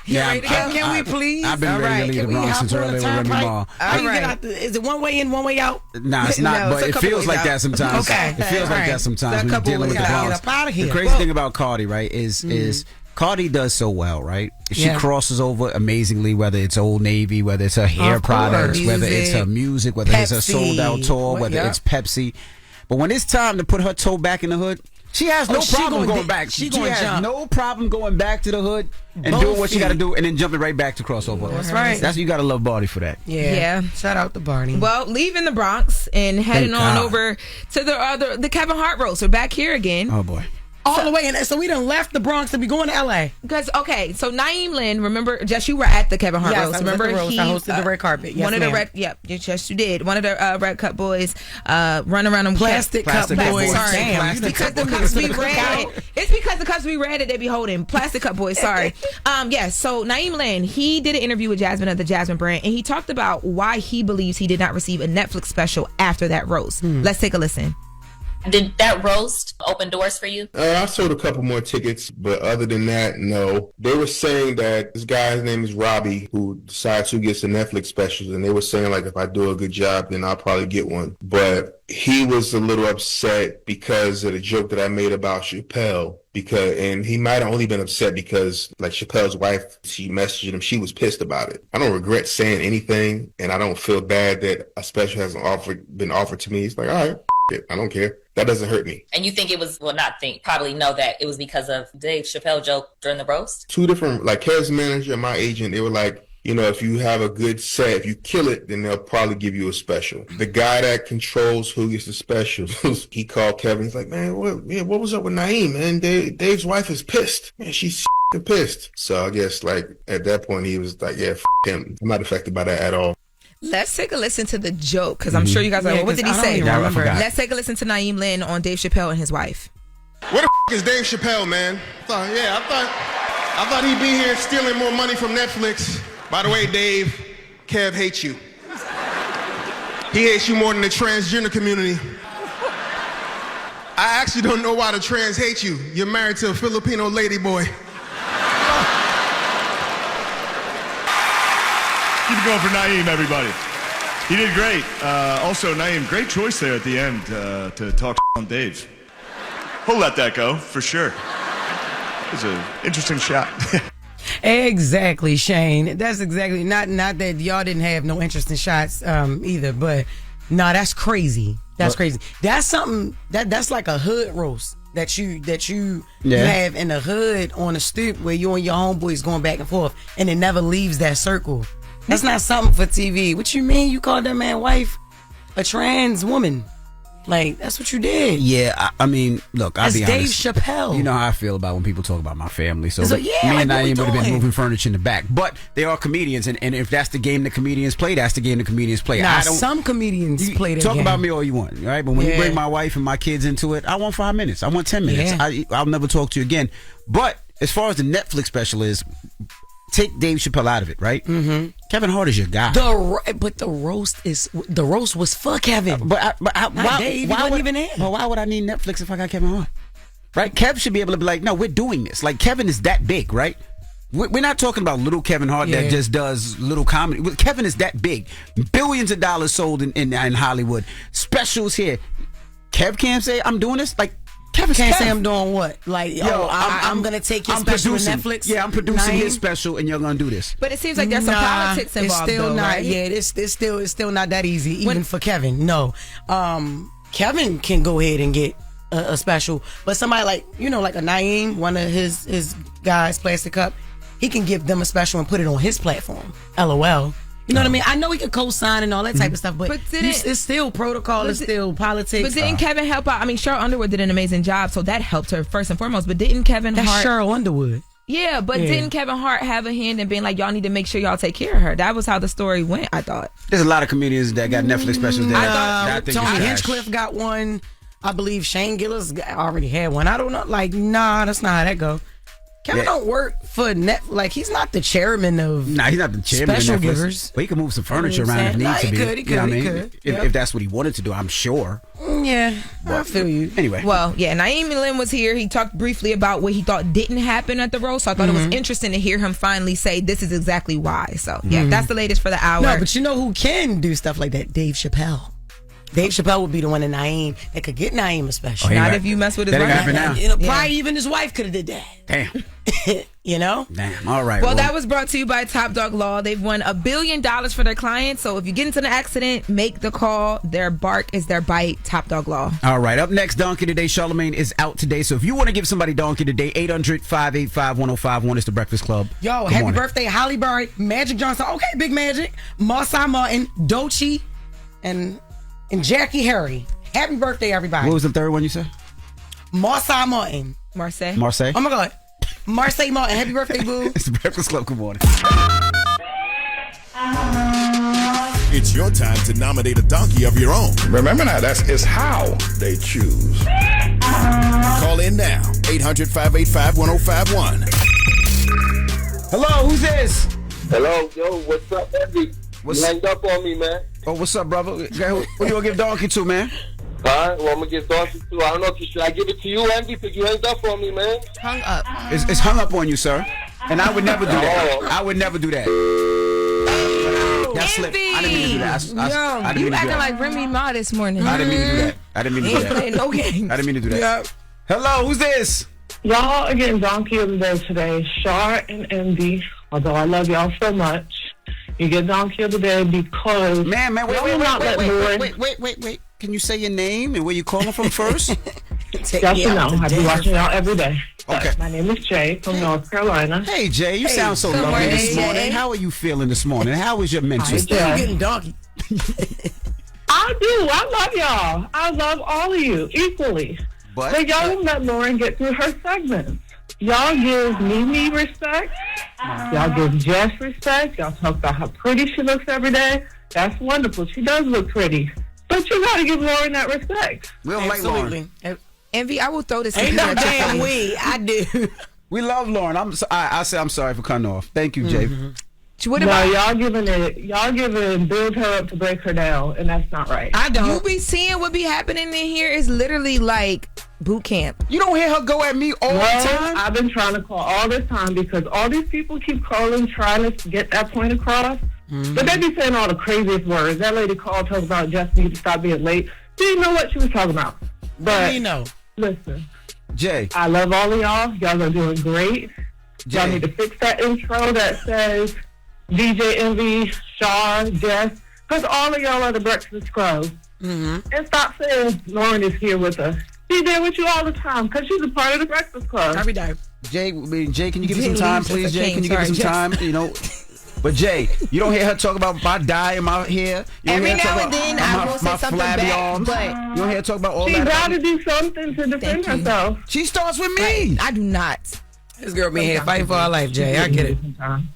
Speaker 1: Yeah,
Speaker 2: Can we please?
Speaker 1: I've been ready to leave the Bronx since earlier with Remy Ma.
Speaker 2: All right. Is it one way in, one way out?
Speaker 1: Nah, it's not, but it feels like that sometimes.
Speaker 2: Okay.
Speaker 1: It feels like that sometimes when you're dealing with the Bronx.
Speaker 2: Get up out of here.
Speaker 1: The crazy thing about Cardi, right, is Cardi does so well, right? She crosses over amazingly, whether it's Old Navy, whether it's her hair products, whether it's her music, whether it's her sold out tour, whether it's Pepsi. But when it's time to put her toe back in the hood, she has no problem going back. She has no problem going back to the hood and doing what she got to do and then jumping right back to crossover.
Speaker 4: That's right.
Speaker 1: That's you got to love Barney for that.
Speaker 4: Yeah.
Speaker 2: Shout out to Barney.
Speaker 4: Well, leaving the Bronx and heading on over to the Kevin Hart roast. We're back here again.
Speaker 1: Oh boy.
Speaker 2: All the way in. So we done left the Bronx to be going to LA.
Speaker 4: Because, okay, so Naeem Lynn, remember, Jess, you were at the Kevin Hart roast. Remember,
Speaker 2: I hosted the red carpet. Yes,
Speaker 4: one of the red, yes, you did. One of the Red Cup boys run around them
Speaker 2: Plastic Cup boys.
Speaker 4: Sorry,
Speaker 2: Damn,
Speaker 4: because the cups we read it. It's because the cups we read it, they be holding Plastic Cup boys. Sorry. Yes. So Naeem Lynn, he did an interview with Jasmine of the Jasmine brand, and he talked about why he believes he did not receive a Netflix special after that roast. Let's take a listen.
Speaker 19: Did that roast open doors for you?
Speaker 20: I sold a couple more tickets, but other than that, no. They were saying that this guy's name is Robbie, who decides who gets the Netflix specials, and they were saying, like, if I do a good job, then I'll probably get one. But he was a little upset because of the joke that I made about Chappelle. And he might have only been upset because, like, Chappelle's wife, she messaged him. She was pissed about it. I don't regret saying anything, and I don't feel bad that a special hasn't been offered to me. He's like, all right, I don't care. That doesn't hurt me.
Speaker 19: And you think it was, probably know that it was because of Dave Chappelle joke during the roast?
Speaker 20: Two different, like, Kev's manager and my agent, they were like, you know, if you have a good set, if you kill it, then they'll probably give you a special. The guy that controls who gets the specials, he called Kevin. He's like, man, what was up with Naeem, man? Dave's wife is pissed. Man, she's pissed. So I guess, like, at that point, he was like, yeah, him. I'm not affected by that at all.
Speaker 4: Let's take a listen to the joke, because I'm sure you guys are like, what did he say? Let's take a listen to Naeem Lynn on Dave Chappelle and his wife.
Speaker 20: Where the is Dave Chappelle, man? I thought he'd be here stealing more money from Netflix. By the way, Dave, Kev hates you. He hates you more than the transgender community. I actually don't know why the trans hate you. You're married to a Filipino ladyboy.
Speaker 21: Keep it going for Naeem, everybody. He did great. Also, Naeem, great choice there at the end to talk on Dave. He'll let that go, for sure. It was an interesting shot.
Speaker 2: Exactly, Shane. That's exactly not that y'all didn't have no interesting shots either, but no, that's crazy. That's crazy. That's something that's like a hood roast that you have in the hood on the stoop where you and your homeboys going back and forth, and it never leaves that circle. That's not something for TV. What you mean? You called that man wife a trans woman? Like, that's what you did.
Speaker 1: Yeah, I mean, look, I'll be honest.
Speaker 2: Dave Chappelle.
Speaker 1: You know how I feel about when people talk about my family. So
Speaker 2: yeah,
Speaker 1: me and Naeem would have been
Speaker 2: doing?
Speaker 1: moving furniture in the back. But they are comedians, and if that's the game the comedians play, that's the game the comedians play.
Speaker 2: Nah, some comedians play that
Speaker 1: Talk
Speaker 2: game.
Speaker 1: about me all you want, right? But when you bring my wife and my kids into it, I want 5 minutes. I want 10 minutes.
Speaker 2: Yeah.
Speaker 1: I'll never talk to you again. But as far as the Netflix special is, take Dave Chappelle out of it, right? Mm-hmm. Kevin Hart is your guy.
Speaker 2: But the roast was for Kevin.
Speaker 1: But why,
Speaker 2: Dave,
Speaker 1: why
Speaker 2: wasn't
Speaker 1: would,
Speaker 2: even in?
Speaker 1: Well, why would I need Netflix if I got Kevin Hart? Right? Kev should be able to be like, no, we're doing this. Like, Kevin is that big, right? We're not talking about little Kevin Hart that just does little comedy. Kevin is that big. Billions of dollars sold in Hollywood. Specials here. Kev can't say, I'm doing this. Like, Kevin
Speaker 2: can't say I'm doing what? Like, I'm going to take your special on Netflix?
Speaker 1: Yeah, I'm producing his special, and you're going to do this.
Speaker 4: But it seems like there's some politics involved,
Speaker 2: it's still
Speaker 4: though,
Speaker 2: not,
Speaker 4: right?
Speaker 2: Yeah, it's still not that easy, even for Kevin. No. Kevin can go ahead and get a special, but somebody like, like a Naeem, one of his guys, Plastic Cup, he can give them a special and put it on his platform. LOL. You know what I mean? I know he could co-sign and all that type of stuff, but it's still protocol, it's still politics.
Speaker 4: But didn't Kevin help out? I mean, Cheryl Underwood did an amazing job, so that helped her first and foremost. But didn't Kevin
Speaker 2: That's
Speaker 4: Hart...
Speaker 2: Cheryl Underwood.
Speaker 4: Yeah, but didn't Kevin Hart have a hand in being like, y'all need to make sure y'all take care of her? That was how the story went, I thought.
Speaker 1: There's a lot of comedians that got Netflix specials.
Speaker 2: I thought Tony Hinchcliffe got one. I believe Shane Gillis already had one. I don't know. Like, nah, that's not how that go. Kevin don't work for Netflix. Like, he's not the chairman of
Speaker 1: Nah, he's not the chairman
Speaker 2: special
Speaker 1: of Netflix.
Speaker 2: givers.
Speaker 1: But he can move some furniture around if needs to be.
Speaker 2: He could.
Speaker 1: If that's what he wanted to do, I'm sure.
Speaker 2: Yeah, I feel you.
Speaker 1: Anyway.
Speaker 4: Well, yeah, Naeem Lynn was here. He talked briefly about what he thought didn't happen at the roast. So I thought it was interesting to hear him finally say this is exactly why. So, yeah, that's the latest for the hour.
Speaker 2: No, but you know who can do stuff like that? Dave Chappelle. Dave Chappelle would be the one in Naeem that could get Naeem a special.
Speaker 4: Not if you mess with his wife.
Speaker 2: You know, probably even his wife could have did that.
Speaker 1: Damn.
Speaker 2: You know?
Speaker 1: Damn. All right.
Speaker 4: Well, that was brought to you by Top Dog Law. They've won $1 billion for their clients. So if you get into an accident, make the call. Their bark is their bite. Top Dog Law.
Speaker 1: All right. Up next, Donkey Today. Charlamagne is out today. So if you want to give somebody Donkey Today, 800-585-1051 is the Breakfast Club.
Speaker 2: Yo,
Speaker 1: Good
Speaker 2: happy
Speaker 1: morning.
Speaker 2: birthday, Holly Berry, Magic Johnson. Okay, Big Magic. Marcy Martin, Doechii, and Jackie Harry. Happy birthday, everybody.
Speaker 1: What was the third one you said?
Speaker 2: Marcy Martin.
Speaker 4: Marseille.
Speaker 2: Oh my God. Marcy Martin. Happy birthday, boo.
Speaker 1: It's the Breakfast Club. Good morning.
Speaker 6: It's your time to nominate a donkey of your own.
Speaker 5: Remember now, it's how they choose.
Speaker 6: Call in now. 800-585-1051.
Speaker 1: Hello, who's this?
Speaker 22: Hello, yo, what's up, Andy? You hanged up on me, man.
Speaker 1: Oh, what's up, brother? Who you gonna give Donkey to, man?
Speaker 22: All right, well, I'm gonna give Donkey to. I don't know, should I give it to you, Andy? Because you hanged up on me, man.
Speaker 4: Hung up.
Speaker 1: It's hung up on you, sir. And I would never do that. I would never do that. That slipped. I didn't mean to do that. I didn't
Speaker 4: You
Speaker 1: mean to do
Speaker 4: acting
Speaker 1: that.
Speaker 4: like Remy Ma this morning.
Speaker 1: I didn't mean to do that. I didn't mean to do
Speaker 4: He ain't
Speaker 1: that.
Speaker 4: playing no games.
Speaker 1: I didn't mean to do that. Hello, who's this?
Speaker 8: Y'all are getting Donkey of the Day today. Shar and Envy, although I love y'all so much, you get Donkey of the Day because...
Speaker 1: Man, wait. Can you say your name and where you calling from first?
Speaker 8: Yes or no? I be watching y'all every day.
Speaker 1: Okay.
Speaker 8: My name is Jay from North Carolina.
Speaker 1: Hey, Jay, you sound so lovely this morning. How are you feeling this morning? How is your mental state?
Speaker 2: Still getting Donkey.
Speaker 8: I do. I love y'all. I love all of you equally. But y'all don't let Loren get through her segments. Y'all give Mimi respect. Y'all give Jess respect. Y'all talk about how pretty she looks every day. That's wonderful. She does look pretty. But you got to give Loren that respect.
Speaker 1: We don't like Loren.
Speaker 4: Envy, I will throw this.
Speaker 2: Ain't no damn we. I do.
Speaker 1: We love Loren. I say I'm sorry for cutting off. Thank you, Jay.
Speaker 4: What about
Speaker 8: y'all giving build her up to break her down, and that's not right.
Speaker 4: I don't. You be seeing what be happening in here is literally like boot camp.
Speaker 1: You don't hear her go at me all the time?
Speaker 8: I've been trying to call all this time because all these people keep calling, trying to get that point across. But they be saying all the craziest words. That lady called, talking about Jess need to stop being late. Didn't know what she was talking about. But
Speaker 2: you know,
Speaker 8: listen,
Speaker 1: Jay,
Speaker 8: I love all of y'all. Y'all are doing great.
Speaker 1: Jay.
Speaker 8: Y'all need to fix that intro that says DJ Envy, Shar, Jess, because all of y'all are the Breakfast Club. And stop saying Loren is here with us. She's there with you all the time because she's a part of the Breakfast Club.
Speaker 2: Every day.
Speaker 1: Jay, can you give me some time, please, Jay? Can you give me some time? You know. But Jay, you don't hear her talk about my dye in my hair. You don't
Speaker 4: Every
Speaker 1: hear her
Speaker 4: now
Speaker 1: talk
Speaker 4: and
Speaker 1: about
Speaker 4: then I will say
Speaker 1: my
Speaker 4: something
Speaker 1: flabby
Speaker 4: back,
Speaker 1: arms.
Speaker 4: but
Speaker 1: You don't hear her talk about all
Speaker 8: She
Speaker 1: that.
Speaker 8: got to do something to defend herself.
Speaker 1: She starts with me.
Speaker 4: I do not.
Speaker 2: This girl been here fighting for her life, Jay. I get it.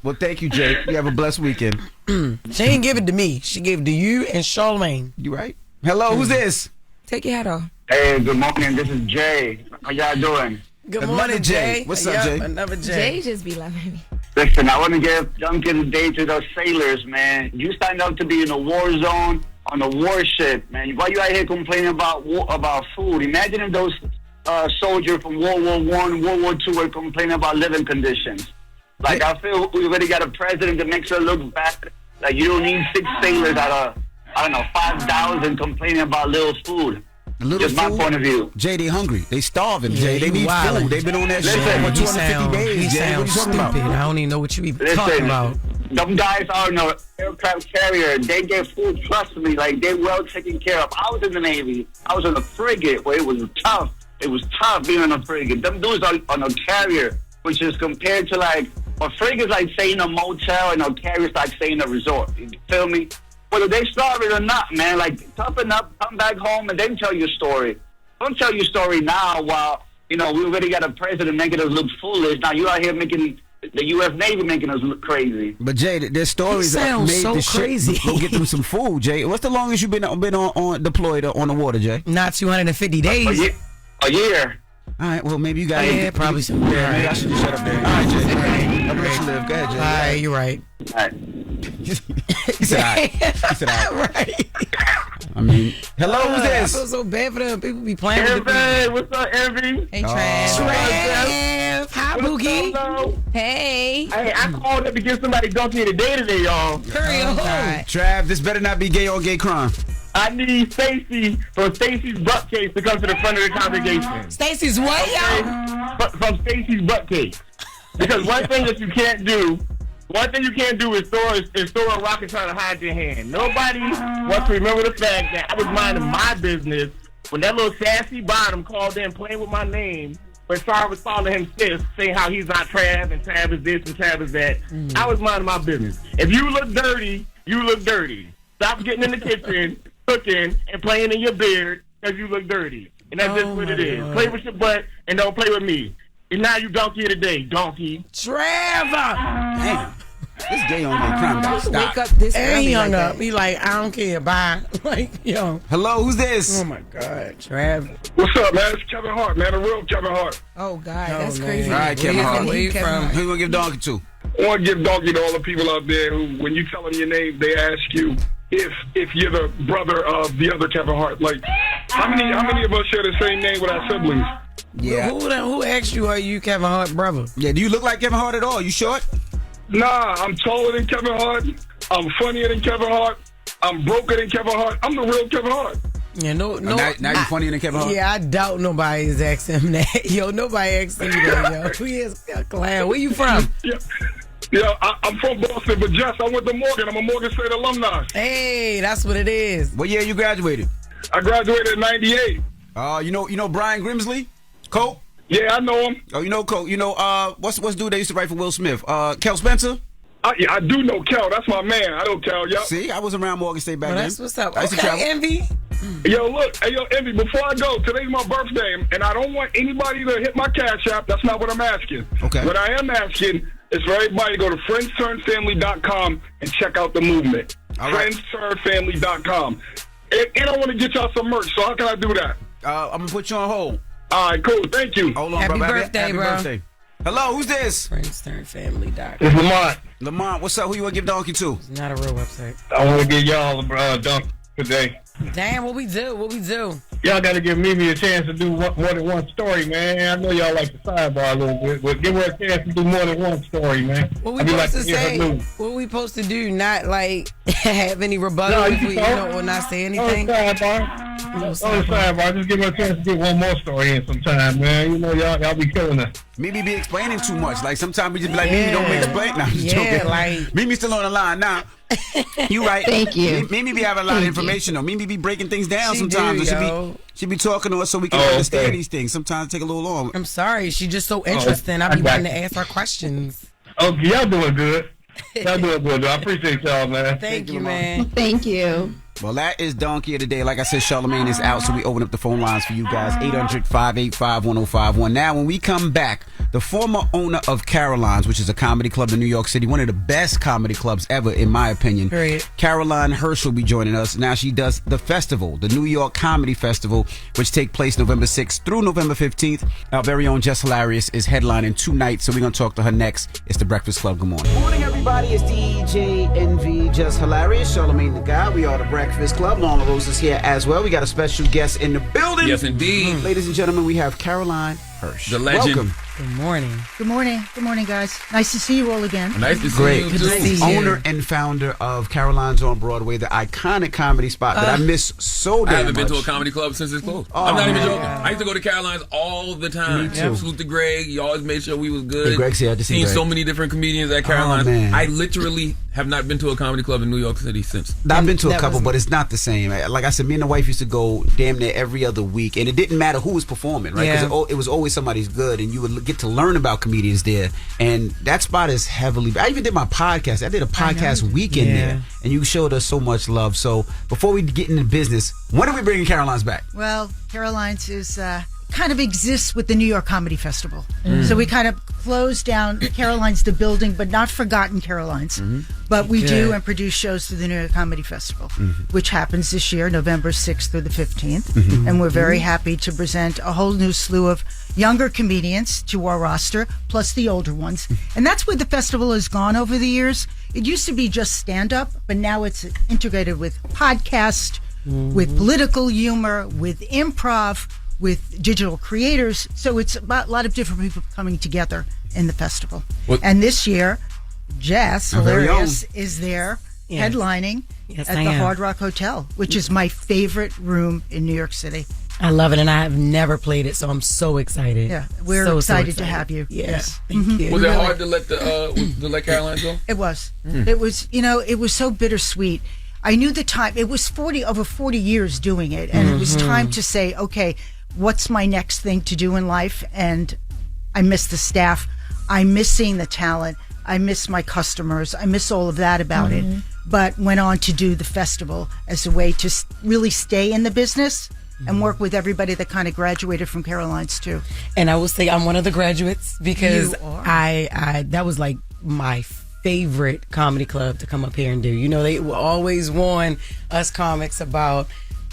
Speaker 1: Well, thank you, Jay. You have a blessed weekend.
Speaker 2: She didn't give it to me. She gave it to you and Charlamagne.
Speaker 1: You right? Hello, who's this?
Speaker 4: Take your hat off.
Speaker 23: Hey, good morning. This is Jay. How y'all doing?
Speaker 2: Good
Speaker 1: Another
Speaker 2: morning,
Speaker 1: Jay.
Speaker 2: Jay.
Speaker 1: What's up, Jay?
Speaker 2: Another Jay.
Speaker 4: Jay just be loving me.
Speaker 23: Listen, I want to give Donkey today to those sailors, man. You signed up to be in a war zone on a warship, man. Why you out here complaining about food? Imagine if those soldiers from World War I, World War II were complaining about living conditions. Like, I feel we already got a president that makes her look bad. Like, you don't need 6 sailors out of, 5,000 complaining about little food. Just my point of view.
Speaker 1: Jay, they hungry. They starving, Jay. They need
Speaker 2: wildin'.
Speaker 1: food. They've been on that shit for 250 days, Jay. What you talking about?
Speaker 2: I don't even know what you even talking about.
Speaker 23: Them guys are in an aircraft carrier. They get food, trust me. Like, they're well taken care of. I was in the Navy. I was on a frigate where it was tough. It was tough being on a frigate. Them dudes are on a carrier, which is compared to, like, A frig is like saying a motel, and a carry is like saying a resort. You feel me? Whether they starving or not, man, like, toughen up, come back home, and then tell your story. Don't tell your story now while, we already got a president making us look foolish. Now you out here making the U.S. Navy making us look crazy.
Speaker 1: But Jay, their stories made
Speaker 2: so
Speaker 1: the
Speaker 2: crazy.
Speaker 1: Shit. Go get them some food, Jay. What's the longest you've been on deployed on the water, Jay?
Speaker 2: Not 250 days.
Speaker 23: A year.
Speaker 1: All right, well, maybe you got
Speaker 2: probably some.
Speaker 1: Yeah, maybe I should shut up there. All right, Jay. I'm gonna let you live. Go ahead, Jay.
Speaker 2: All right, you're right.
Speaker 23: All right.
Speaker 1: He said, all right. He said, all right. Right. I mean, hello, who's this?
Speaker 2: I feel so bad for them. People be playing with
Speaker 23: Hey, what's up, Envy?
Speaker 4: Hey, Trav.
Speaker 2: Hi, Boogie.
Speaker 23: Hey, I called up to give somebody donkey today, y'all.
Speaker 2: Hurry up.
Speaker 1: Trav, this better not be gay on gay crime.
Speaker 23: I need Stacy from Stacy's butt case to come to the front of the congregation.
Speaker 2: Stacy's what, y'all?
Speaker 23: From Stacy's butt case. Because one thing that you can't do is throw a rock and try to hide your hand. Nobody wants to remember the fact that I was minding my business when that little sassy bottom called in playing with my name. But Sarah was calling him sis, saying how he's not Trav and Trav is this and Trav is that. I was minding my business. If you look dirty, you look dirty. Stop getting in the kitchen, cooking, and playing in your beard because you look dirty. And that's just what it is. Play with your butt and don't play with me. And now you donkey today, donkey.
Speaker 2: Trevor!
Speaker 1: Damn. This gay on gay crime got to stop.
Speaker 4: Wake up this
Speaker 2: And
Speaker 4: early
Speaker 2: he hung
Speaker 4: like
Speaker 2: up.
Speaker 4: that.
Speaker 2: He like, I don't care. Bye. Like, yo.
Speaker 1: Hello, who's this?
Speaker 2: Oh, my God. Trav.
Speaker 5: What's up, man? It's Kevin Hart, man. The real Kevin Hart.
Speaker 4: Oh, God,
Speaker 2: Oh,
Speaker 4: that's
Speaker 2: man.
Speaker 4: crazy.
Speaker 1: All right, Kevin Hart.
Speaker 2: Where you from?
Speaker 1: Who you going to give donkey to?
Speaker 5: I want to give donkey to all the people out there who, when you tell them your name, they ask you if you're the brother of the other Kevin Hart. Like, how many of us share the same name with our siblings?
Speaker 1: Yeah.
Speaker 2: Who asked you, are you Kevin Hart brother?
Speaker 1: Yeah, do you look like Kevin Hart at all? You short?
Speaker 5: Nah, I'm taller than Kevin Hart. I'm funnier than Kevin Hart. I'm broker than Kevin Hart. I'm the real Kevin Hart.
Speaker 2: Yeah, no.
Speaker 1: Now you're funnier than Kevin Hart?
Speaker 2: Yeah, I doubt nobody is asking him that. Yo, nobody asked him that, yo. He is a clown. Where you from?
Speaker 5: Yeah, I'm from Boston, but Jess, I went to Morgan. I'm a Morgan State alumni.
Speaker 2: Hey, that's what it is.
Speaker 1: What year you graduated?
Speaker 5: I graduated in '98.
Speaker 1: You know Brian Grimsley? Colt?
Speaker 5: Yeah, I know him.
Speaker 1: Oh, you know Colt. You know, what's dude that used to write for Will Smith? Kel Spencer?
Speaker 5: Yeah, I do know Kel. That's my man. I know Kel, yep.
Speaker 1: See, I was around Morgan State back then.
Speaker 2: That's what's up.
Speaker 1: I used to travel.
Speaker 2: Okay, Envy.
Speaker 5: Yo, look. Hey, yo, Envy, before I go, today's my birthday, and I don't want anybody to hit my cash app. That's not what I'm asking. Okay. What I am asking is for everybody to go to friendsturnfamily.com and check out the movement. All right. Friendsturnfamily.com. And I want to get y'all some merch, so how can I do that?
Speaker 1: I'm going to put you on hold.
Speaker 5: All right, cool. Thank you.
Speaker 1: Hold on,
Speaker 2: Happy
Speaker 1: bro.
Speaker 2: birthday,
Speaker 1: Happy
Speaker 2: bro.
Speaker 1: birthday. Hello, who's this?
Speaker 2: FriendsternFamily.com.
Speaker 23: It's Lamont.
Speaker 1: Lamont, what's up? Who you want to give donkey to?
Speaker 2: It's not a real website.
Speaker 23: I want to give y'all a donkey today.
Speaker 2: Damn, what we do?
Speaker 23: Y'all got to give Mimi a chance to do more than one story, man. I know y'all like the sidebar a little bit, but give her a chance to do more than one story, man.
Speaker 2: What we supposed to say? What we supposed to do? Not like have any rebuttal if we or not say anything.
Speaker 23: On the sidebar, just give her a chance to get one more story in sometime, man. You know, y'all be killing us.
Speaker 1: Mimi be explaining too much. Like sometimes we just be like, Mimi, don't explain. No, I'm just joking.
Speaker 2: Like
Speaker 1: Mimi's still on the line now. You right.
Speaker 3: Thank you.
Speaker 1: Mimi be having a lot of information though. Mimi be breaking things down sometimes. She be talking to us so we can understand these things. Sometimes it take a little long.
Speaker 2: I'm sorry, she's just so interesting. I be wanting to ask her questions.
Speaker 23: Okay, y'all doing good. Y'all doing good. I appreciate y'all, man.
Speaker 2: Thank you, man.
Speaker 3: Thank you.
Speaker 1: Well, that is Donkey of the Day. Like I said, Charlamagne is out, so we open up the phone lines for you guys. 800-585-1051. Now, when we come back, the former owner of Caroline's, which is a comedy club in New York City, one of the best comedy clubs ever, in my opinion.
Speaker 2: Period.
Speaker 1: Caroline Hirsch will be joining us. Now, she does the festival, the New York Comedy Festival, which take place November 6th through November 15th. Our very own Jess Hilarious is headlining 2 nights, so we're going to talk to her next. It's The Breakfast Club. Good morning. Good morning, everybody. It's DJ NV, Jess Hilarious, Charlamagne the Guy. We are The Breakfast Club. Loren LoRosa is here as well. We got a special guest in the building.
Speaker 15: Yes, indeed.
Speaker 1: Ladies and gentlemen, we have Caroline Hirsch.
Speaker 15: The legend.
Speaker 1: Welcome.
Speaker 2: Good morning.
Speaker 9: Good morning. Good morning, guys. Nice to see you all again.
Speaker 15: Nice to see
Speaker 1: Great.
Speaker 15: you,
Speaker 1: Good
Speaker 15: too.
Speaker 1: to see you. Owner and founder of Caroline's on Broadway, the iconic comedy spot that I miss so damn much.
Speaker 15: I haven't been to a comedy club since it's closed. I'm not even joking. I used to go to Caroline's all the time.
Speaker 1: Me too.
Speaker 15: Salute to Greg. You always made sure we was good.
Speaker 1: Hey, Greg's here. I just
Speaker 15: seen
Speaker 1: Greg.
Speaker 15: so many different comedians at Caroline's.
Speaker 1: man.
Speaker 15: I literally have not been to a comedy club in New York City since.
Speaker 1: I've been to a couple, but it's not the same. Like I said, me and the wife used to go damn near every other week, and it didn't matter who was performing, right? Because it was always enjoy somebody's good, and you would get to learn about comedians there. And that spot is heavily. I even did my podcast. I did a podcast weekend there, and you showed us so much love. So before we get into business, when are we bringing Caroline's back?
Speaker 9: Well, Caroline's is kind of exists with the New York Comedy Festival. So we kind of closed down Caroline's the building, but not forgotten Caroline's. But we do and produce shows through the New York Comedy Festival, which happens this year, November 6th through the 15th. And we're very happy to present a whole new slew of younger comedians to our roster, plus the older ones. And that's where the festival has gone over the years. It used to be just stand-up, but now it's integrated with podcast, with political humor, with improv, with digital creators. So it's about a lot of different people coming together in the festival. And this year, Jess Hilarious is there headlining at the Hard Rock Hotel, which is my favorite room in New York City.
Speaker 2: I love it, and I have never played it, so I'm so excited.
Speaker 9: Yeah, we're excited to have you.
Speaker 2: Yes, thank you.
Speaker 15: Was it hard to let Caroline go?
Speaker 9: It was. It was. It was so bittersweet. I knew the time. It was over 40 years doing it, and it was time to say, okay, what's my next thing to do in life? And I miss the staff. I miss seeing the talent. I miss my customers. I miss all of that about it. But went on to do the festival as a way to really stay in the business and work with everybody that kind of graduated from Caroline's too.
Speaker 2: And I will say I'm one of the graduates because I that was like my favorite comedy club to come up here and do. You know, they always warn us comics about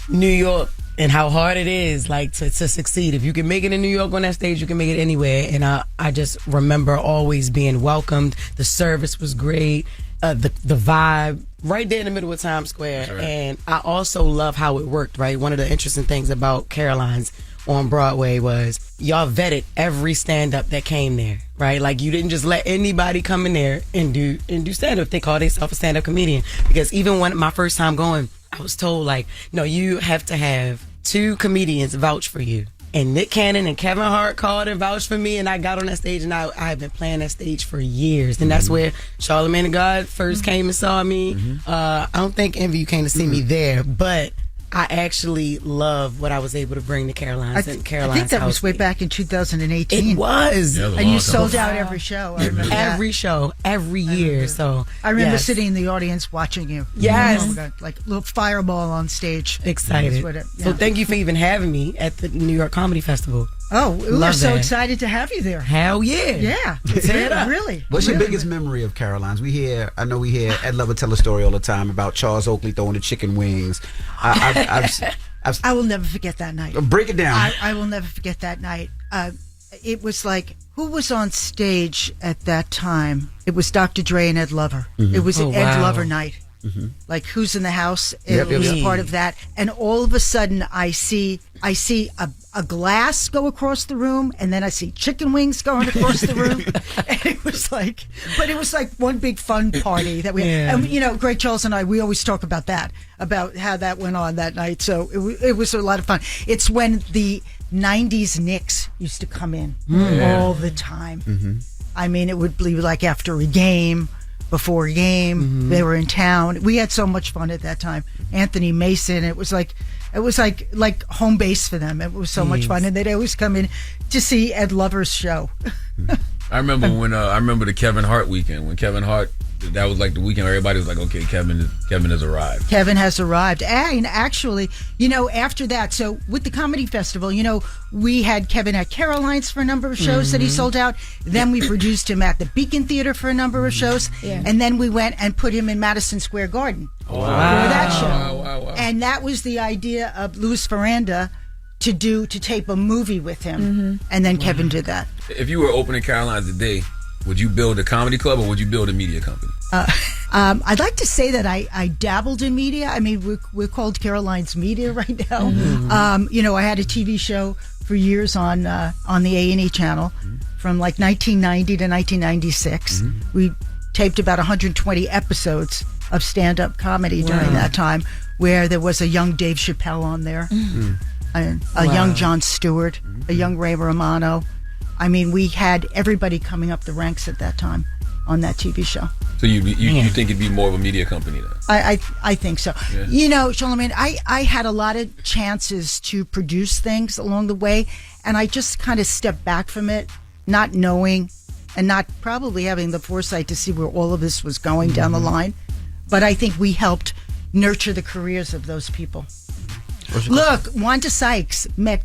Speaker 2: New York and how hard it is, like, to succeed. If you can make it in New York on that stage, you can make it anywhere. And I just remember always being welcomed. The service was great. The vibe right there in the middle of Times Square. Right. And I also love how it worked, right? One of the interesting things about Caroline's on Broadway was y'all vetted every stand-up that came there, right? Like, you didn't just let anybody come in there and do stand-up. They call themselves a stand-up comedian. Because even when my first time going, I was told, like, no, you have to have 2 comedians vouch for you. And Nick Cannon and Kevin Hart called and vouched for me, and I got on that stage, and I've been playing that stage for years. And that's where Charlamagne the God first came and saw me. I don't think Envy, you came to see me there, but I actually love what I was able to bring to Caroline's. I
Speaker 9: think that was way back in 2018.
Speaker 2: It was.
Speaker 9: Yeah, and you sold out every show. I remember
Speaker 2: every show, every year. So
Speaker 9: I remember sitting in the audience watching you.
Speaker 2: Yes.
Speaker 9: Oh my God, like a little fireball on stage.
Speaker 2: Excited. So thank you for even having me at the New York Comedy Festival.
Speaker 9: Oh, we're so excited to have you there.
Speaker 2: Hell yeah.
Speaker 9: Yeah.
Speaker 2: Tear it up.
Speaker 9: Really.
Speaker 1: What's your biggest memory of Caroline's? I know we hear Ed Lover tell a story all the time about Charles Oakley throwing the chicken wings.
Speaker 9: I will never forget that night.
Speaker 1: Break it down.
Speaker 9: I will never forget that night. It was like, who was on stage at that time? It was Dr. Dre and Ed Lover. It was an Ed Lover night. Like, Who's in the House? It was a part of that. And all of a sudden, I see a glass go across the room, and then I see chicken wings going across the room. And it was like one big fun party that we had. And, you know, Greg Charles and I, we always talk about that, about how that went on that night. So it was a lot of fun. It's when the 90s Knicks used to come in all the time. I mean, it would be like after a game, before a game, they were in town. We had so much fun at that time. Anthony Mason, it was like home base for them. It was so much fun, and they'd always come in to see Ed Lover's show.
Speaker 15: I remember when the Kevin Hart weekend, when Kevin Hart, that was like the weekend where everybody was like, okay, Kevin has arrived.
Speaker 9: Kevin has arrived. And actually, you know, after that, so with the Comedy Festival, you know, we had Kevin at Caroline's for a number of shows that he sold out. Then we produced him at the Beacon Theater for a number of shows. And then we went and put him in Madison Square Garden for that show.
Speaker 15: Wow.
Speaker 9: And that was the idea of Louis Ferranda to tape a movie with him. And then Kevin did that.
Speaker 15: If you were opening Caroline's today, would you build a comedy club or would you build a media company?
Speaker 9: I'd like to say that I dabbled in media. I mean, we're called Caroline's Media right now. You know, I had a TV show for years on the A&E channel from like 1990 to 1996. We taped about 120 episodes of stand-up comedy during that time, where there was a young Dave Chappelle on there, a young Jon Stewart, a young Ray Romano. I mean, we had everybody coming up the ranks at that time on that TV show.
Speaker 15: So you think it'd be more of a media company then?
Speaker 9: I think so.
Speaker 15: Yeah.
Speaker 9: You know, Charlamagne, I had a lot of chances to produce things along the way, and I just kind of stepped back from it, not knowing and not probably having the foresight to see where all of this was going down the line. But I think we helped nurture the careers of those people. Look, Wanda Sykes met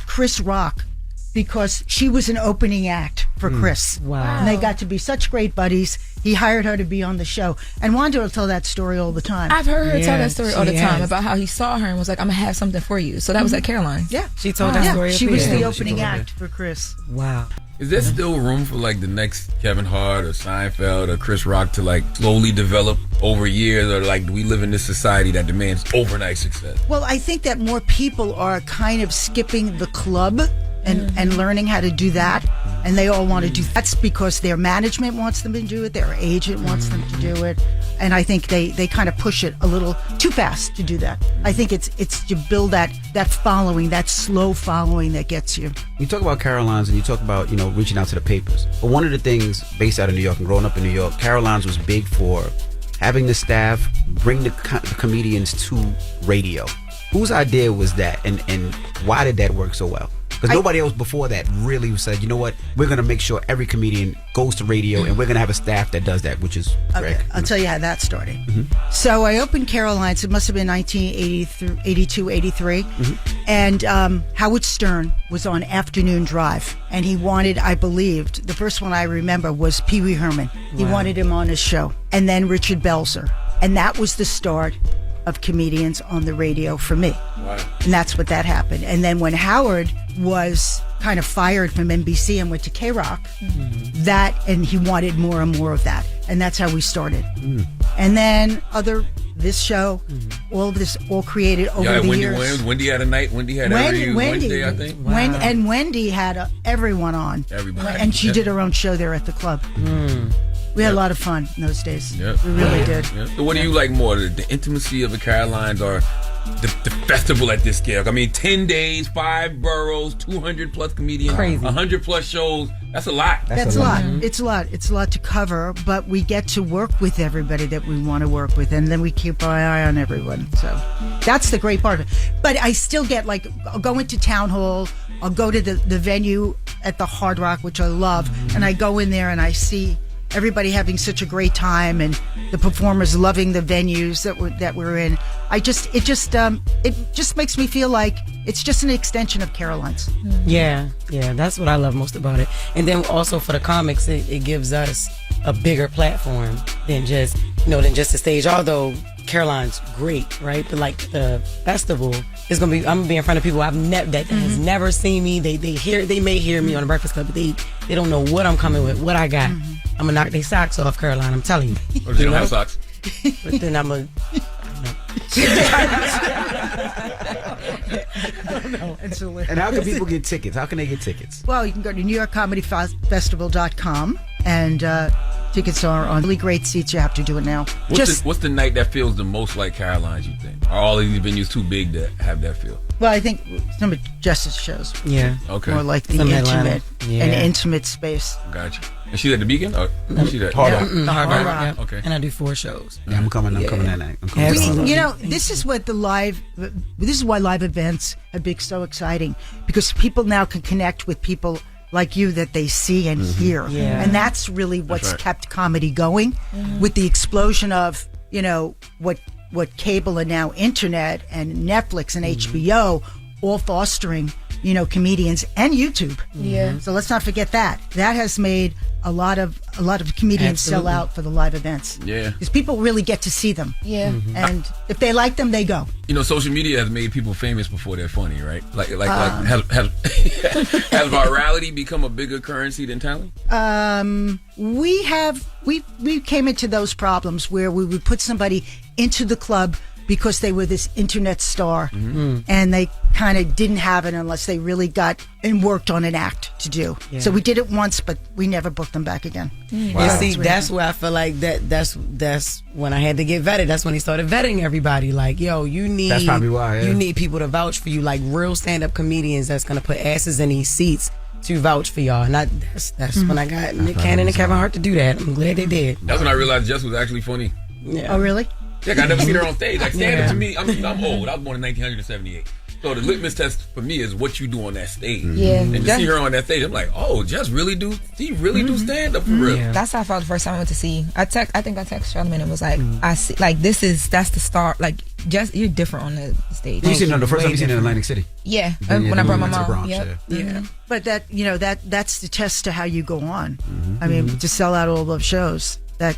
Speaker 9: Chris Rock because she was an opening act for Chris.
Speaker 2: Wow.
Speaker 9: And they got to be such great buddies. He hired her to be on the show. And Wanda will tell that story all the time.
Speaker 4: I've heard her tell that story all the time about how he saw her and was like, I'm going to have something for you. So that was at Caroline's.
Speaker 9: Yeah.
Speaker 2: She told that story.
Speaker 9: She was the opening act for Chris.
Speaker 2: Wow.
Speaker 15: Is there still room for like the next Kevin Hart or Seinfeld or Chris Rock to like slowly develop over years, or like do we live in this society that demands overnight success?
Speaker 9: Well, I think that more people are kind of skipping the club and learning how to do that, and they all want to do that's because their management wants them to do it, their agent wants them to do it, and I think they kind of push it a little too fast to do that. I think it's to build that following, that slow following that gets you.
Speaker 1: You talk about Caroline's and you talk about, you know, reaching out to the papers. But one of the things based out of New York and growing up in New York, Caroline's was big for having the staff bring the comedians to radio. Whose idea was that, and why did that work so well? Because nobody else before that really said, you know what, we're going to make sure every comedian goes to radio and we're going to have a staff that does that, which is Greg.
Speaker 9: I'll tell you how that started. So I opened Caroline's, it must have been 1982, 83. And Howard Stern was on Afternoon Drive. And he wanted, I believed, the first one I remember was Pee Wee Herman. He wanted him on his show. And then Richard Belzer. And that was the start of comedians on the radio for me.
Speaker 15: Wow.
Speaker 9: And that's what that happened. And then when Howard was kind of fired from NBC and went to K-Rock, and he wanted more and more of that. And that's how we started. And then this show, all of this, all created over the years.
Speaker 15: Williams, Wendy had a night. Wendy had every Wednesday, I think.
Speaker 9: And Wendy had everyone on.
Speaker 15: Everybody.
Speaker 9: And she did her own show there at the club. We had a lot of fun in those days. We really did.
Speaker 15: So what do you like more, the intimacy of the Carolines or the festival at this scale? I mean, 10 days, 5 boroughs, 200 plus comedians, 100 plus shows. That's a lot.
Speaker 9: That's a lot. It's a lot. It's a lot to cover, but we get to work with everybody that we want to work with, and then we keep our eye on everyone. So that's the great part of it. But I still get, like, I'll go into Town Hall, I'll go to the venue at the Hard Rock, which I love, and I go in there and I see everybody having such a great time and the performers loving the venues that we're in. It just makes me feel like it's just an extension of Caroline's.
Speaker 2: Yeah, that's what I love most about it. And then also for the comics, it gives us a bigger platform than just the stage. Although Caroline's great, right? But like the festival is gonna be, I'm gonna be in front of people that has never seen me. They may hear me on the Breakfast Club, but they don't know what I'm coming with, what I got. I'm gonna knock their socks off, Caroline. I'm telling you.
Speaker 15: Or they don't have socks.
Speaker 2: But then I'm gonna.
Speaker 1: And how can people get tickets? How can they get tickets?
Speaker 9: Well, you can go to NewYorkComedyFestival.com and tickets are on really great seats. You have to do it now.
Speaker 15: What's the night that feels the most like Caroline's, you think? Are all of these venues too big to have that feel?
Speaker 9: Well, I think some of Jess's shows.
Speaker 2: Yeah.
Speaker 15: Okay.
Speaker 9: More like the intimate space.
Speaker 15: Gotcha. And she's at the Beacon? Or she's at
Speaker 1: Hard Rock.
Speaker 2: The Hard Rock.
Speaker 9: Rock.
Speaker 15: Okay.
Speaker 2: And I do 4 shows.
Speaker 1: Yeah, I'm coming that night.
Speaker 9: This is what this is why live events have been so exciting, because people now can connect with people like you that they see and hear.
Speaker 2: Yeah.
Speaker 9: And that's really what's kept comedy going with the explosion of, what cable and now internet and Netflix and HBO all fostering, comedians and YouTube.
Speaker 4: Yeah.
Speaker 9: So let's not forget that. That has made a lot of comedians sell out for the live events.
Speaker 15: Yeah.
Speaker 9: Because people really get to see them.
Speaker 4: Yeah.
Speaker 9: And if they like them, they go.
Speaker 15: Social media has made people famous before they're funny, right? Has virality become a bigger currency than talent?
Speaker 9: We came into those problems where we would put somebody into the club because they were this internet star and they kind of didn't have it unless they really got and worked on an act to do. Yeah. So we did it once, but we never booked them back again.
Speaker 2: Wow. And see, that's where I feel like that's when I had to get vetted. That's when he started vetting everybody. Like, you need,
Speaker 1: that's probably why,
Speaker 2: you need people to vouch for you, like real stand-up comedians that's going to put asses in these seats to vouch for y'all. And that's when I got Nick Cannon and Kevin Hart to do that. I'm glad they did.
Speaker 15: That's when I realized Jess was actually funny.
Speaker 2: Yeah.
Speaker 9: Oh, really?
Speaker 15: Yeah, I never seen her on stage. Like, stand-up to me, I'm old. I was born in 1978. So the litmus test for me is what you do on that stage.
Speaker 4: Yeah.
Speaker 15: And to see her on that stage, I'm like, oh, Jess really do do stand up for real.
Speaker 4: Yeah. That's how I felt the first time I went to see. I think I texted Charlamagne and was like, I see, like that's the start. Like, Jess, you're different on the stage.
Speaker 1: You seen her the first time you seen her in Atlantic City?
Speaker 4: Yeah, when I brought my mom.
Speaker 2: Yeah.
Speaker 9: But that's the test to how you go on. I mean, to sell out all those shows. That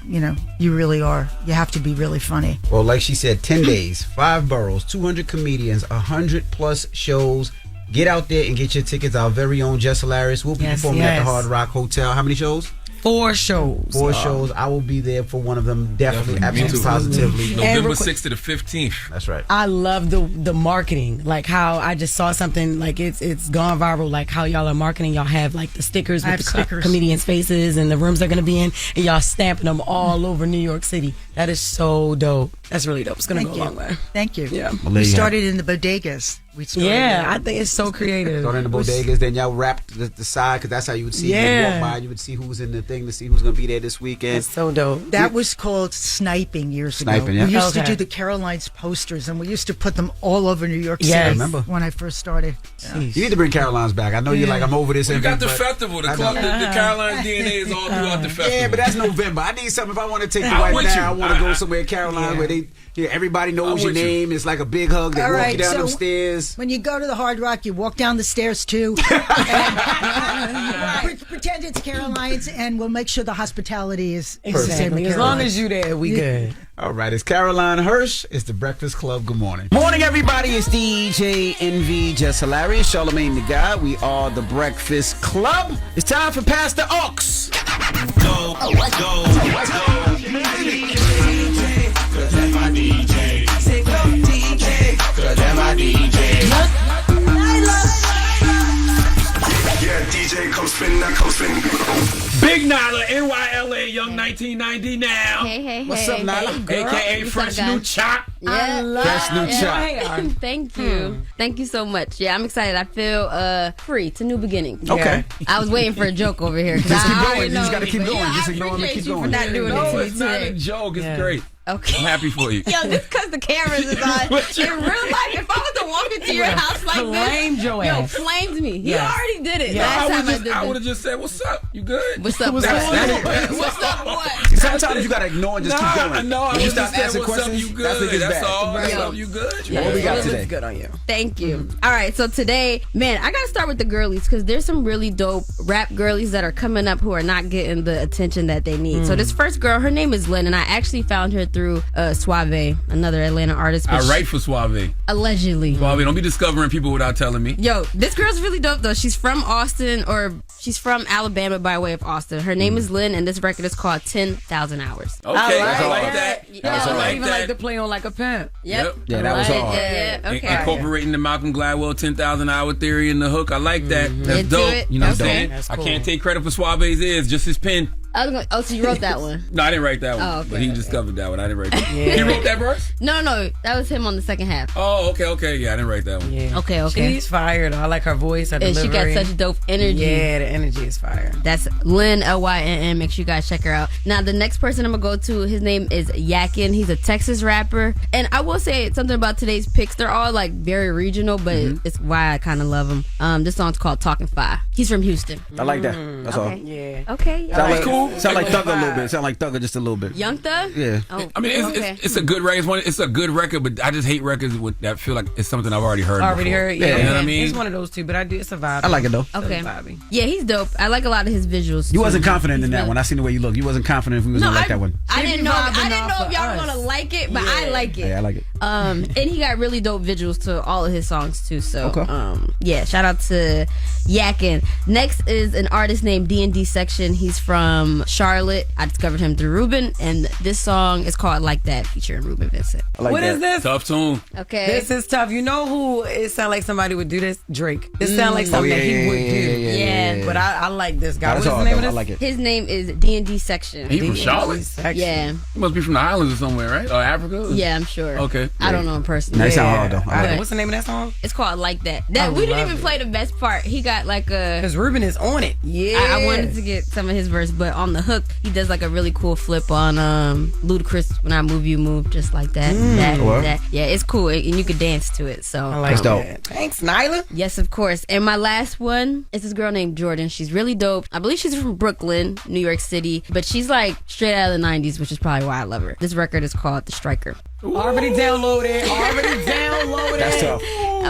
Speaker 9: you really are. You have to be really funny.
Speaker 1: Well, like she said, 10 days, 5 boroughs, 200 comedians, 100+ shows. Get out there and get your tickets. Our very own Jess Hilarious will be performing at the Hard Rock Hotel. How many shows?
Speaker 2: 4 shows.
Speaker 1: 4 shows. I will be there for one of them. Definitely. Absolutely, positively.
Speaker 15: November 6th to the 15th.
Speaker 1: That's right.
Speaker 2: I love the marketing. Like how I just saw something like it's gone viral. Like how y'all are marketing. Y'all have like the stickers with the comedians' faces and the rooms they're gonna be in, and y'all stamping them all over New York City. That is so dope. That's really dope. It's gonna go a long way.
Speaker 9: Thank you.
Speaker 2: Yeah.
Speaker 9: We started in the bodegas.
Speaker 2: I think it's so creative.
Speaker 1: Started in the bodegas, then y'all wrapped the side because that's how you would see. You walk by, you would see who was in the thing to see who's going to be there this weekend.
Speaker 2: That's so dope.
Speaker 9: That was called sniping years ago.
Speaker 1: Yeah.
Speaker 9: We used to do the Carolines posters, and we used to put them all over New York City.
Speaker 1: I remember
Speaker 9: when I first started.
Speaker 1: Yeah. You need to bring Carolines back. I know you're like, I'm over this.
Speaker 15: You got the festival. The Carolines DNA is all throughout the festival.
Speaker 1: Yeah, but that's November. I need something. If I want to take you right now, I want to go somewhere in Carolina where everybody knows your name. It's like a big hug. They walk you down them stairs.
Speaker 9: When you go to the Hard Rock, you walk down the stairs too. Pretend it's Caroline's, and we'll make sure the hospitality is
Speaker 2: exactly. As long as you there, we good.
Speaker 1: All right, it's Caroline Hirsch. It's the Breakfast Club. Good morning. Morning, everybody. It's DJ NV, Jess Hilarious, Charlamagne the Guy. We are the Breakfast Club. It's time for Pastor Ox. Go.
Speaker 7: Cause that's my DJ. Say go DJ. Cause that's my DJ.
Speaker 6: Yeah, DJ, come spin, now come spin.
Speaker 15: Big Nyla, NYLA, Young 1990 now.
Speaker 10: Hey.
Speaker 15: What's up, Nyla? AKA Fresh New Chop.
Speaker 10: Yeah.
Speaker 15: Fresh New Chop.
Speaker 10: Thank you. Thank you so much. Yeah, I'm excited. I feel free. It's a new beginning.
Speaker 1: Okay.
Speaker 10: I was waiting for a joke over here.
Speaker 1: Just keep going. You just got to keep going. Just ignore him and keep going.
Speaker 10: For not doing it to me
Speaker 15: it's not a joke. It's great.
Speaker 10: Okay.
Speaker 15: I'm happy for you.
Speaker 10: Yo, just because the cameras is on. In real life, if I was to walk into your house like
Speaker 2: flamed
Speaker 10: this,
Speaker 2: your ass.
Speaker 10: flamed me. You
Speaker 2: Yes.
Speaker 10: already did it.
Speaker 15: Yeah,
Speaker 10: Last time I did
Speaker 15: I
Speaker 10: this.
Speaker 15: would have just said, "What's up? You good?
Speaker 10: What's up?
Speaker 15: What's
Speaker 10: up? What?
Speaker 1: Sometimes you got to ignore and just keep going.
Speaker 15: No,
Speaker 1: When you start
Speaker 15: said,
Speaker 1: asking
Speaker 15: "What's up?
Speaker 1: questions,
Speaker 15: You
Speaker 1: that's when it
Speaker 15: good?
Speaker 1: gets
Speaker 15: That's
Speaker 1: bad.
Speaker 15: all. What's up? You good?
Speaker 1: What we got
Speaker 10: It
Speaker 1: today?
Speaker 10: looks
Speaker 2: good on you.
Speaker 10: Thank you. All right, so today, man, I gotta start with the girlies because there's some really dope rap girlies that are coming up who are not getting the attention that they need. So this first girl, her name is Lynn, and I actually found her through Suave, another Atlanta artist.
Speaker 15: I write for Suave.
Speaker 10: Allegedly.
Speaker 15: Suave, don't be discovering people without telling me.
Speaker 10: Yo, this girl's really dope though. She's from Austin, or she's from Alabama by way of Austin. Her name is Lynn, and this record is called 10,000 Hours.
Speaker 15: Okay, I like that.
Speaker 2: I even like to play on like a pimp.
Speaker 10: Yep.
Speaker 1: Yeah, that was hard.
Speaker 10: Yeah. Okay.
Speaker 15: Incorporating the Malcolm Gladwell 10,000 hour theory in the hook. I like that. That's
Speaker 10: Into
Speaker 15: dope.
Speaker 10: it.
Speaker 15: You know what I'm
Speaker 10: Okay.
Speaker 15: saying?
Speaker 2: That's
Speaker 15: I
Speaker 2: cool.
Speaker 15: can't take credit for Suave's ears, just his pen.
Speaker 10: I was gonna, so you wrote that one?
Speaker 15: No, I didn't write that one.
Speaker 10: Oh, okay,
Speaker 15: but he discovered that one. I didn't write that one. He wrote that verse?
Speaker 10: No, that was him on the second half.
Speaker 15: Oh, okay. Yeah, I didn't write that one.
Speaker 2: Yeah.
Speaker 10: Okay.
Speaker 2: She's fire though. I like her voice, her
Speaker 10: And she
Speaker 2: delivery.
Speaker 10: got such dope energy.
Speaker 2: Yeah, the energy is fire.
Speaker 10: That's Lynn, Lynn. Make sure you guys check her out. Now, the next person I'm going to go to, his name is Yakin. He's a Texas rapper. And I will say something about today's picks. They're all like very regional, but it's why I kind of love them. This song's called Talking 5. He's from Houston.
Speaker 1: I like that. That's all.
Speaker 2: Yeah.
Speaker 10: Okay.
Speaker 1: Sound like
Speaker 15: cool.
Speaker 1: Sound like Thugger a little bit. Sound like Thugger just a little bit.
Speaker 10: Young Thug?
Speaker 1: Yeah.
Speaker 10: Oh,
Speaker 15: I mean, it's a good record. It's a good record, but I just hate records that feel like it's something I've already heard.
Speaker 2: Already
Speaker 15: before.
Speaker 2: heard? Yeah.
Speaker 15: You know what I mean?
Speaker 2: It's one of those two, but it's a vibe.
Speaker 1: I like it though.
Speaker 10: Okay.
Speaker 2: It's vibey.
Speaker 10: Yeah, he's dope. I like a lot of his visuals.
Speaker 1: You wasn't
Speaker 10: too.
Speaker 1: confident in that
Speaker 10: He's
Speaker 1: one. I seen the way you look. You wasn't confident if we was gonna like that one.
Speaker 10: I didn't know. I
Speaker 2: vibing
Speaker 10: didn't know
Speaker 2: off
Speaker 10: if y'all
Speaker 2: of
Speaker 10: were
Speaker 2: us.
Speaker 10: gonna like it, but I like it.
Speaker 1: Yeah, I like it.
Speaker 10: And he got really dope visuals to all of his songs too. So,
Speaker 1: Okay.
Speaker 10: yeah, shout out to Yakin. Next is an artist named D&D Section. He's from Charlotte. I discovered him through Ruben, and this song is called Like That, featuring Ruben Vincent.
Speaker 2: What is this?
Speaker 15: Tough tune.
Speaker 10: Okay.
Speaker 2: This is tough. You know who it sound like somebody would do this? Drake. This sound like something that he would do.
Speaker 10: Yeah.
Speaker 2: But I like this guy.
Speaker 1: That's
Speaker 2: What's
Speaker 1: all
Speaker 2: the name of
Speaker 1: I
Speaker 2: this?
Speaker 1: like it.
Speaker 10: His name is D&D Section.
Speaker 15: He from Charlotte?
Speaker 10: Yeah, Yeah.
Speaker 15: He must be from the islands or somewhere, right? Or Africa?
Speaker 10: Yeah, I'm sure.
Speaker 15: Okay.
Speaker 10: I don't know him personally.
Speaker 1: That sound hard though.
Speaker 2: What's the name of that song?
Speaker 10: It's called Like That. We didn't even play the best part. He got like a...
Speaker 2: Because Ruben is on it. Yeah.
Speaker 10: I wanted to get some of his verse, but on the hook, he does like a really cool flip on Ludacris, When I Move, You Move, just like that. That. Yeah, it's cool. And you could dance to it. So
Speaker 2: I like that. Thanks, Nyla.
Speaker 10: Yes, of course. And my last one is this girl named Jordan. She's really dope. I believe she's from Brooklyn, New York City, but she's like straight out of the 90s, which is probably why I love her. This record is called The Striker.
Speaker 2: Already downloaded.
Speaker 1: That's tough.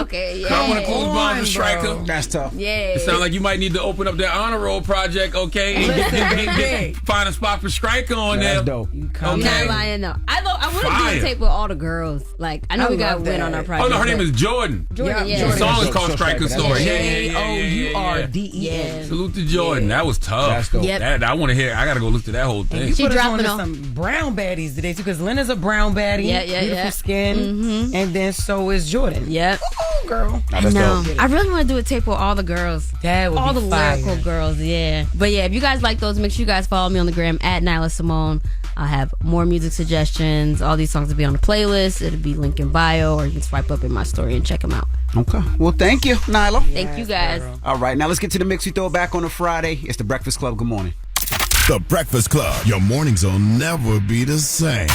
Speaker 10: Okay, yeah.
Speaker 15: I want to close bomb the Striker.
Speaker 1: That's tough.
Speaker 10: Yeah.
Speaker 15: It sounds like you might need to open up that honor roll project, okay? And find a spot for Striker on there.
Speaker 1: That's dope.
Speaker 10: I'm not lying though. I want to do a tape with all the girls. Like I know we got Win on our project.
Speaker 15: Oh no, her name is Jordan.
Speaker 10: Jordan,
Speaker 15: The song is called Striker Story.
Speaker 2: Jorden.
Speaker 15: Salute to Jordan. That was tough.
Speaker 1: That's dope.
Speaker 10: Yep.
Speaker 15: I want to hear. I got to go listen to that whole thing.
Speaker 2: She dropping some brown baddies today too, because Lena's a brown baddie. Beautiful skin, and then so is Jordan.
Speaker 10: Yep.
Speaker 2: Ooh, girl.
Speaker 10: I know. I really want to do a tape with all the girls.
Speaker 2: That would
Speaker 10: all
Speaker 2: be
Speaker 10: the
Speaker 2: fire.
Speaker 10: lyrical girls. Yeah. But yeah, if you guys like those, make sure you guys follow me on the gram at Nyla Symone. I'll have more music suggestions. All these songs will be on the playlist. It'll be linked in bio, or you can swipe up in my story and check them out.
Speaker 1: Okay. Well, thank you, Nyla.
Speaker 10: Thank you guys.
Speaker 1: All right, now let's get to the mix. We throw it back on a Friday. It's the Breakfast Club. Good morning.
Speaker 6: The Breakfast Club. Your mornings will never be the same.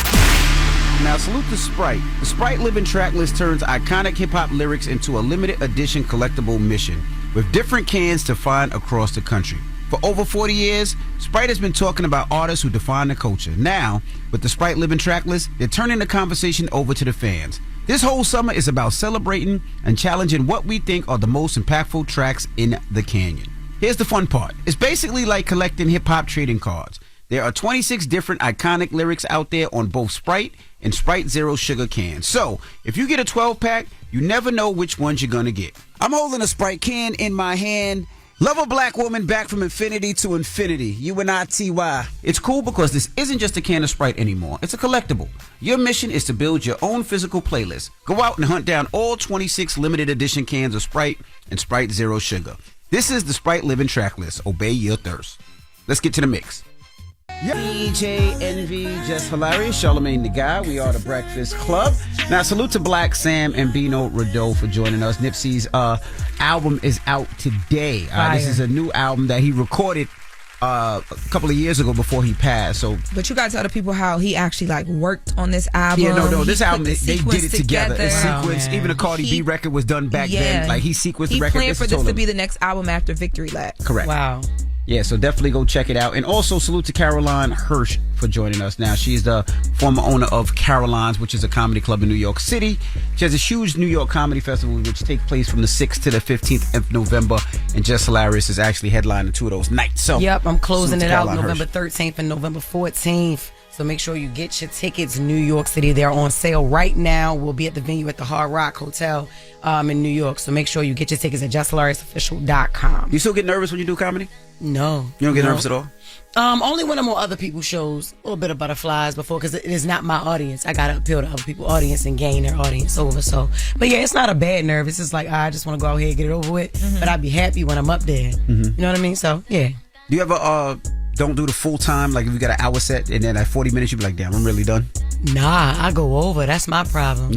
Speaker 1: Now, salute to Sprite. The Sprite Living Track List turns iconic hip-hop lyrics into a limited edition collectible mission with different cans to find across the country. For over 40 years, Sprite has been talking about artists who define the culture. Now, with the Sprite Living Track List, they're turning the conversation over to the fans. This whole summer is about celebrating and challenging what we think are the most impactful tracks in the canyon. Here's the fun part. It's basically like collecting hip-hop trading cards. There are 26 different iconic lyrics out there on both Sprite and Sprite Zero Sugar cans. So, if you get a 12-pack, you never know which ones you're going to get. I'm holding a Sprite can in my hand. Love a black woman back from infinity to infinity. UNITY. It's cool because this isn't just a can of Sprite anymore. It's a collectible. Your mission is to build your own physical playlist. Go out and hunt down all 26 limited edition cans of Sprite and Sprite Zero Sugar. This is the Sprite Living Track List. Obey your thirst. Let's get to the mix. DJ Envy, Jess Hilarious, Charlamagne the Guy. We are the Breakfast Club. Now, salute to Blacc, Sam, and Bino Rideaux for joining us. Nipsey's album is out today. This is a new album that he recorded a couple of years ago before he passed. So,
Speaker 4: but you gotta tell the people how he actually like worked on this album.
Speaker 1: Yeah, no, this album they did it together. It's
Speaker 4: Wow,
Speaker 1: sequenced. Even the Cardi B record was done back then. Like he sequenced the record.
Speaker 4: He planned for this to be the next album after Victory Lap.
Speaker 1: Correct.
Speaker 2: Wow.
Speaker 1: Yeah, so definitely go check it out. And also salute to Caroline Hirsch for joining us. Now, she's the former owner of Caroline's, which is a comedy club in New York City. She has a huge New York comedy festival, which takes place from the 6th to the 15th of November. And Jess Hilarious is actually headlining 2 of those nights. So,
Speaker 2: yep, I'm closing it out
Speaker 1: Caroline
Speaker 2: November 13th and November 14th. So make sure you get your tickets. New York City, they're on sale right now. We'll be at the venue at the Hard Rock Hotel in New York. So make sure you get your tickets at JessHilariousOfficial.com.
Speaker 1: You still get nervous when you do comedy?
Speaker 2: No.
Speaker 1: You don't get nervous at all?
Speaker 2: Only when I'm on other people's shows. A little bit of butterflies before, because it is not my audience. I got to appeal to other people's audience and gain their audience over. So, but yeah, it's not a bad nerve. It's just like, I just want to go out here and get it over with. But I'd be happy when I'm up there. You know what I mean? So, yeah.
Speaker 1: Do you ever don't do the full time, like if you got an hour set and then at 40 minutes you be like, damn, I'm really done?
Speaker 2: Nah, I go over. That's my problem.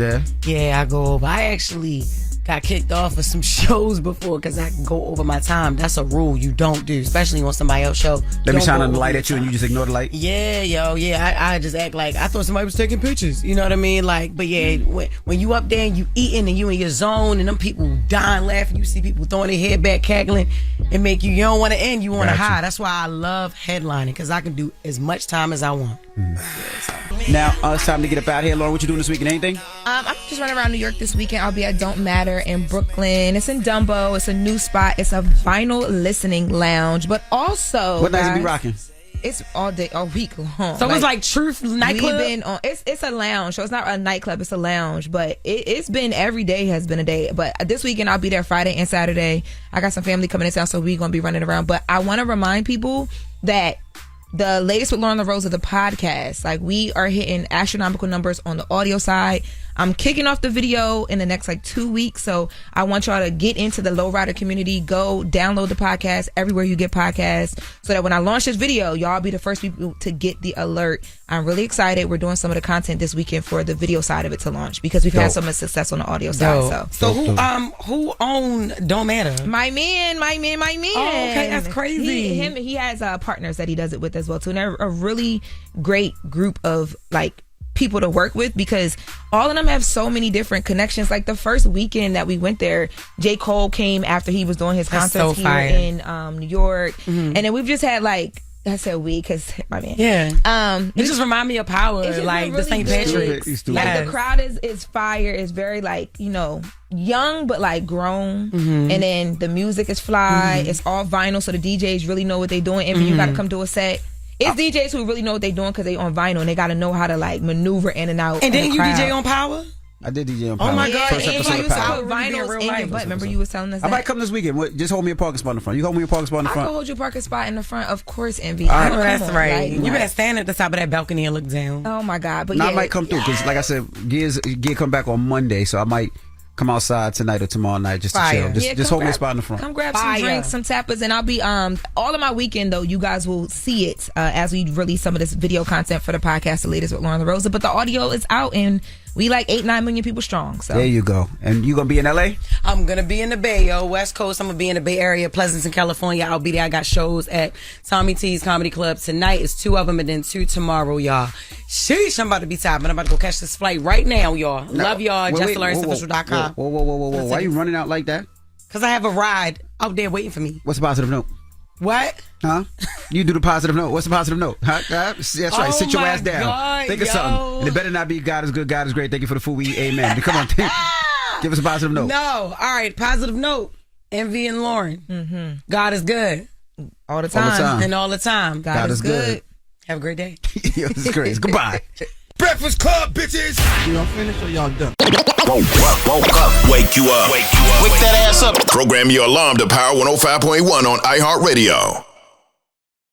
Speaker 2: Yeah, I go over. I actually got kicked off of some shows before because I go over my time. That's a rule you don't do, especially on somebody else's show.
Speaker 1: Let me shine on the light at you and you just ignore the light?
Speaker 2: Yeah, I just act like I thought somebody was taking pictures. You know what I mean? Like, but yeah, when you up there and you eating and you in your zone and them people dying laughing, you see people throwing their head back cackling, it make you don't want to end, you want to hide. That's why I love headlining, because I can do as much time as I want.
Speaker 1: Now, it's time to get up out here. Lauren, what you doing this weekend? Anything?
Speaker 4: I'm just running around New York this weekend. I'll be at Don't Matter in Brooklyn. It's in Dumbo. It's a new spot. It's a vinyl listening lounge, but also
Speaker 1: what nights you be rocking?
Speaker 4: It's all day, all week long.
Speaker 2: So it's like Truth nightclub?
Speaker 4: We've been on, it's a lounge, so it's not a nightclub, it's a lounge, but it's been, every day has been a day. But this weekend I'll be there Friday and Saturday. I got some family coming in town, so we're going to be running around. But I want to remind people that the latest with Loren LoRosa, the podcast, like we are hitting astronomical numbers on the audio side. I'm kicking off the video in the next like 2 weeks. So I want y'all to get into the lowrider community. Go download the podcast everywhere you get podcasts, so that when I launch this video, y'all be the first people to get the alert. I'm really excited. We're doing some of the content this weekend for the video side of it to launch, because we've had so much success on the audio side. So
Speaker 2: who owned Don't Matter?
Speaker 4: My man.
Speaker 2: Oh, okay, that's crazy.
Speaker 4: He has partners that he does it with as well too, and they're a really great group of like people to work with, because all of them have so many different connections. Like the first weekend that we went there, J. Cole came after he was doing his concerts here in New York, and then we've just had like, I said we because my man.
Speaker 2: Yeah. It just remind me of Power, like
Speaker 4: really
Speaker 2: the St. Patrick's.
Speaker 4: Like the crowd is fire. It's very like, you know, young but like grown, and then the music is fly. It's all vinyl, so the DJs really know what they're doing. And you got to come do a set. It's DJs who really know what they're doing because they on vinyl, and they got to know how to like maneuver in and out.
Speaker 2: And then you DJ on Power?
Speaker 1: I did DJ on Power.
Speaker 2: Oh my God!
Speaker 1: First episode of Power.
Speaker 4: Vinyls in your butt. Remember you was telling us that?
Speaker 1: I might come this weekend. Just hold me a parking spot in the front. You hold me a parking spot in the
Speaker 4: I
Speaker 1: front.
Speaker 4: can hold you a parking spot in the front, of course, Envy.
Speaker 1: All right.
Speaker 2: Oh, that's right.
Speaker 4: Like,
Speaker 2: You better stand at the top of that balcony and look down.
Speaker 4: Oh my God! But
Speaker 1: I
Speaker 4: yeah,
Speaker 1: might come through because, like I said, Gear come back on Monday, so I might come outside tonight or tomorrow night just to chill. Just hold me a spot in the front.
Speaker 4: Come grab some drinks, some tapas, and I'll be all of my weekend though. You guys will see it as we release some of this video content for the podcast, The Latest with Loren LoRosa. But the audio is out, and we like 8-9 million people strong. So
Speaker 1: there you go. And you gonna be in LA?
Speaker 2: I'm gonna be in the Bay, West Coast. I'm gonna be in the Bay Area, Pleasanton, California. I'll be there. I got shows at Tommy T's Comedy Club tonight. It's 2 of them, and then 2 tomorrow, y'all. Sheesh, I'm about to be tired, but I'm about to go catch this flight right now, y'all. Love y'all. JessHilariousFofficial.com.
Speaker 1: Whoa. Why are you running out like that?
Speaker 2: Because I have a ride out there waiting for me.
Speaker 1: What's the positive note?
Speaker 2: What?
Speaker 1: Huh? You do the positive note. What's the positive note? Huh? That's right. Sit your ass down.
Speaker 2: God,
Speaker 1: think of something. And it better not be God is good, God is great. Thank you for the food we eat. Amen. Come on. Give us a positive note.
Speaker 2: No. All right. Positive note. Envy and Loren. God is good.
Speaker 4: All the time.
Speaker 2: And all the time.
Speaker 1: God is good.
Speaker 2: Have a great day.
Speaker 1: Yo, this is crazy. Goodbye.
Speaker 6: Breakfast Club, bitches.
Speaker 11: Y'all finished or y'all done?
Speaker 6: Woke up. Wake you up. Wake that ass up. Program your alarm to Power 105.1 on iHeartRadio.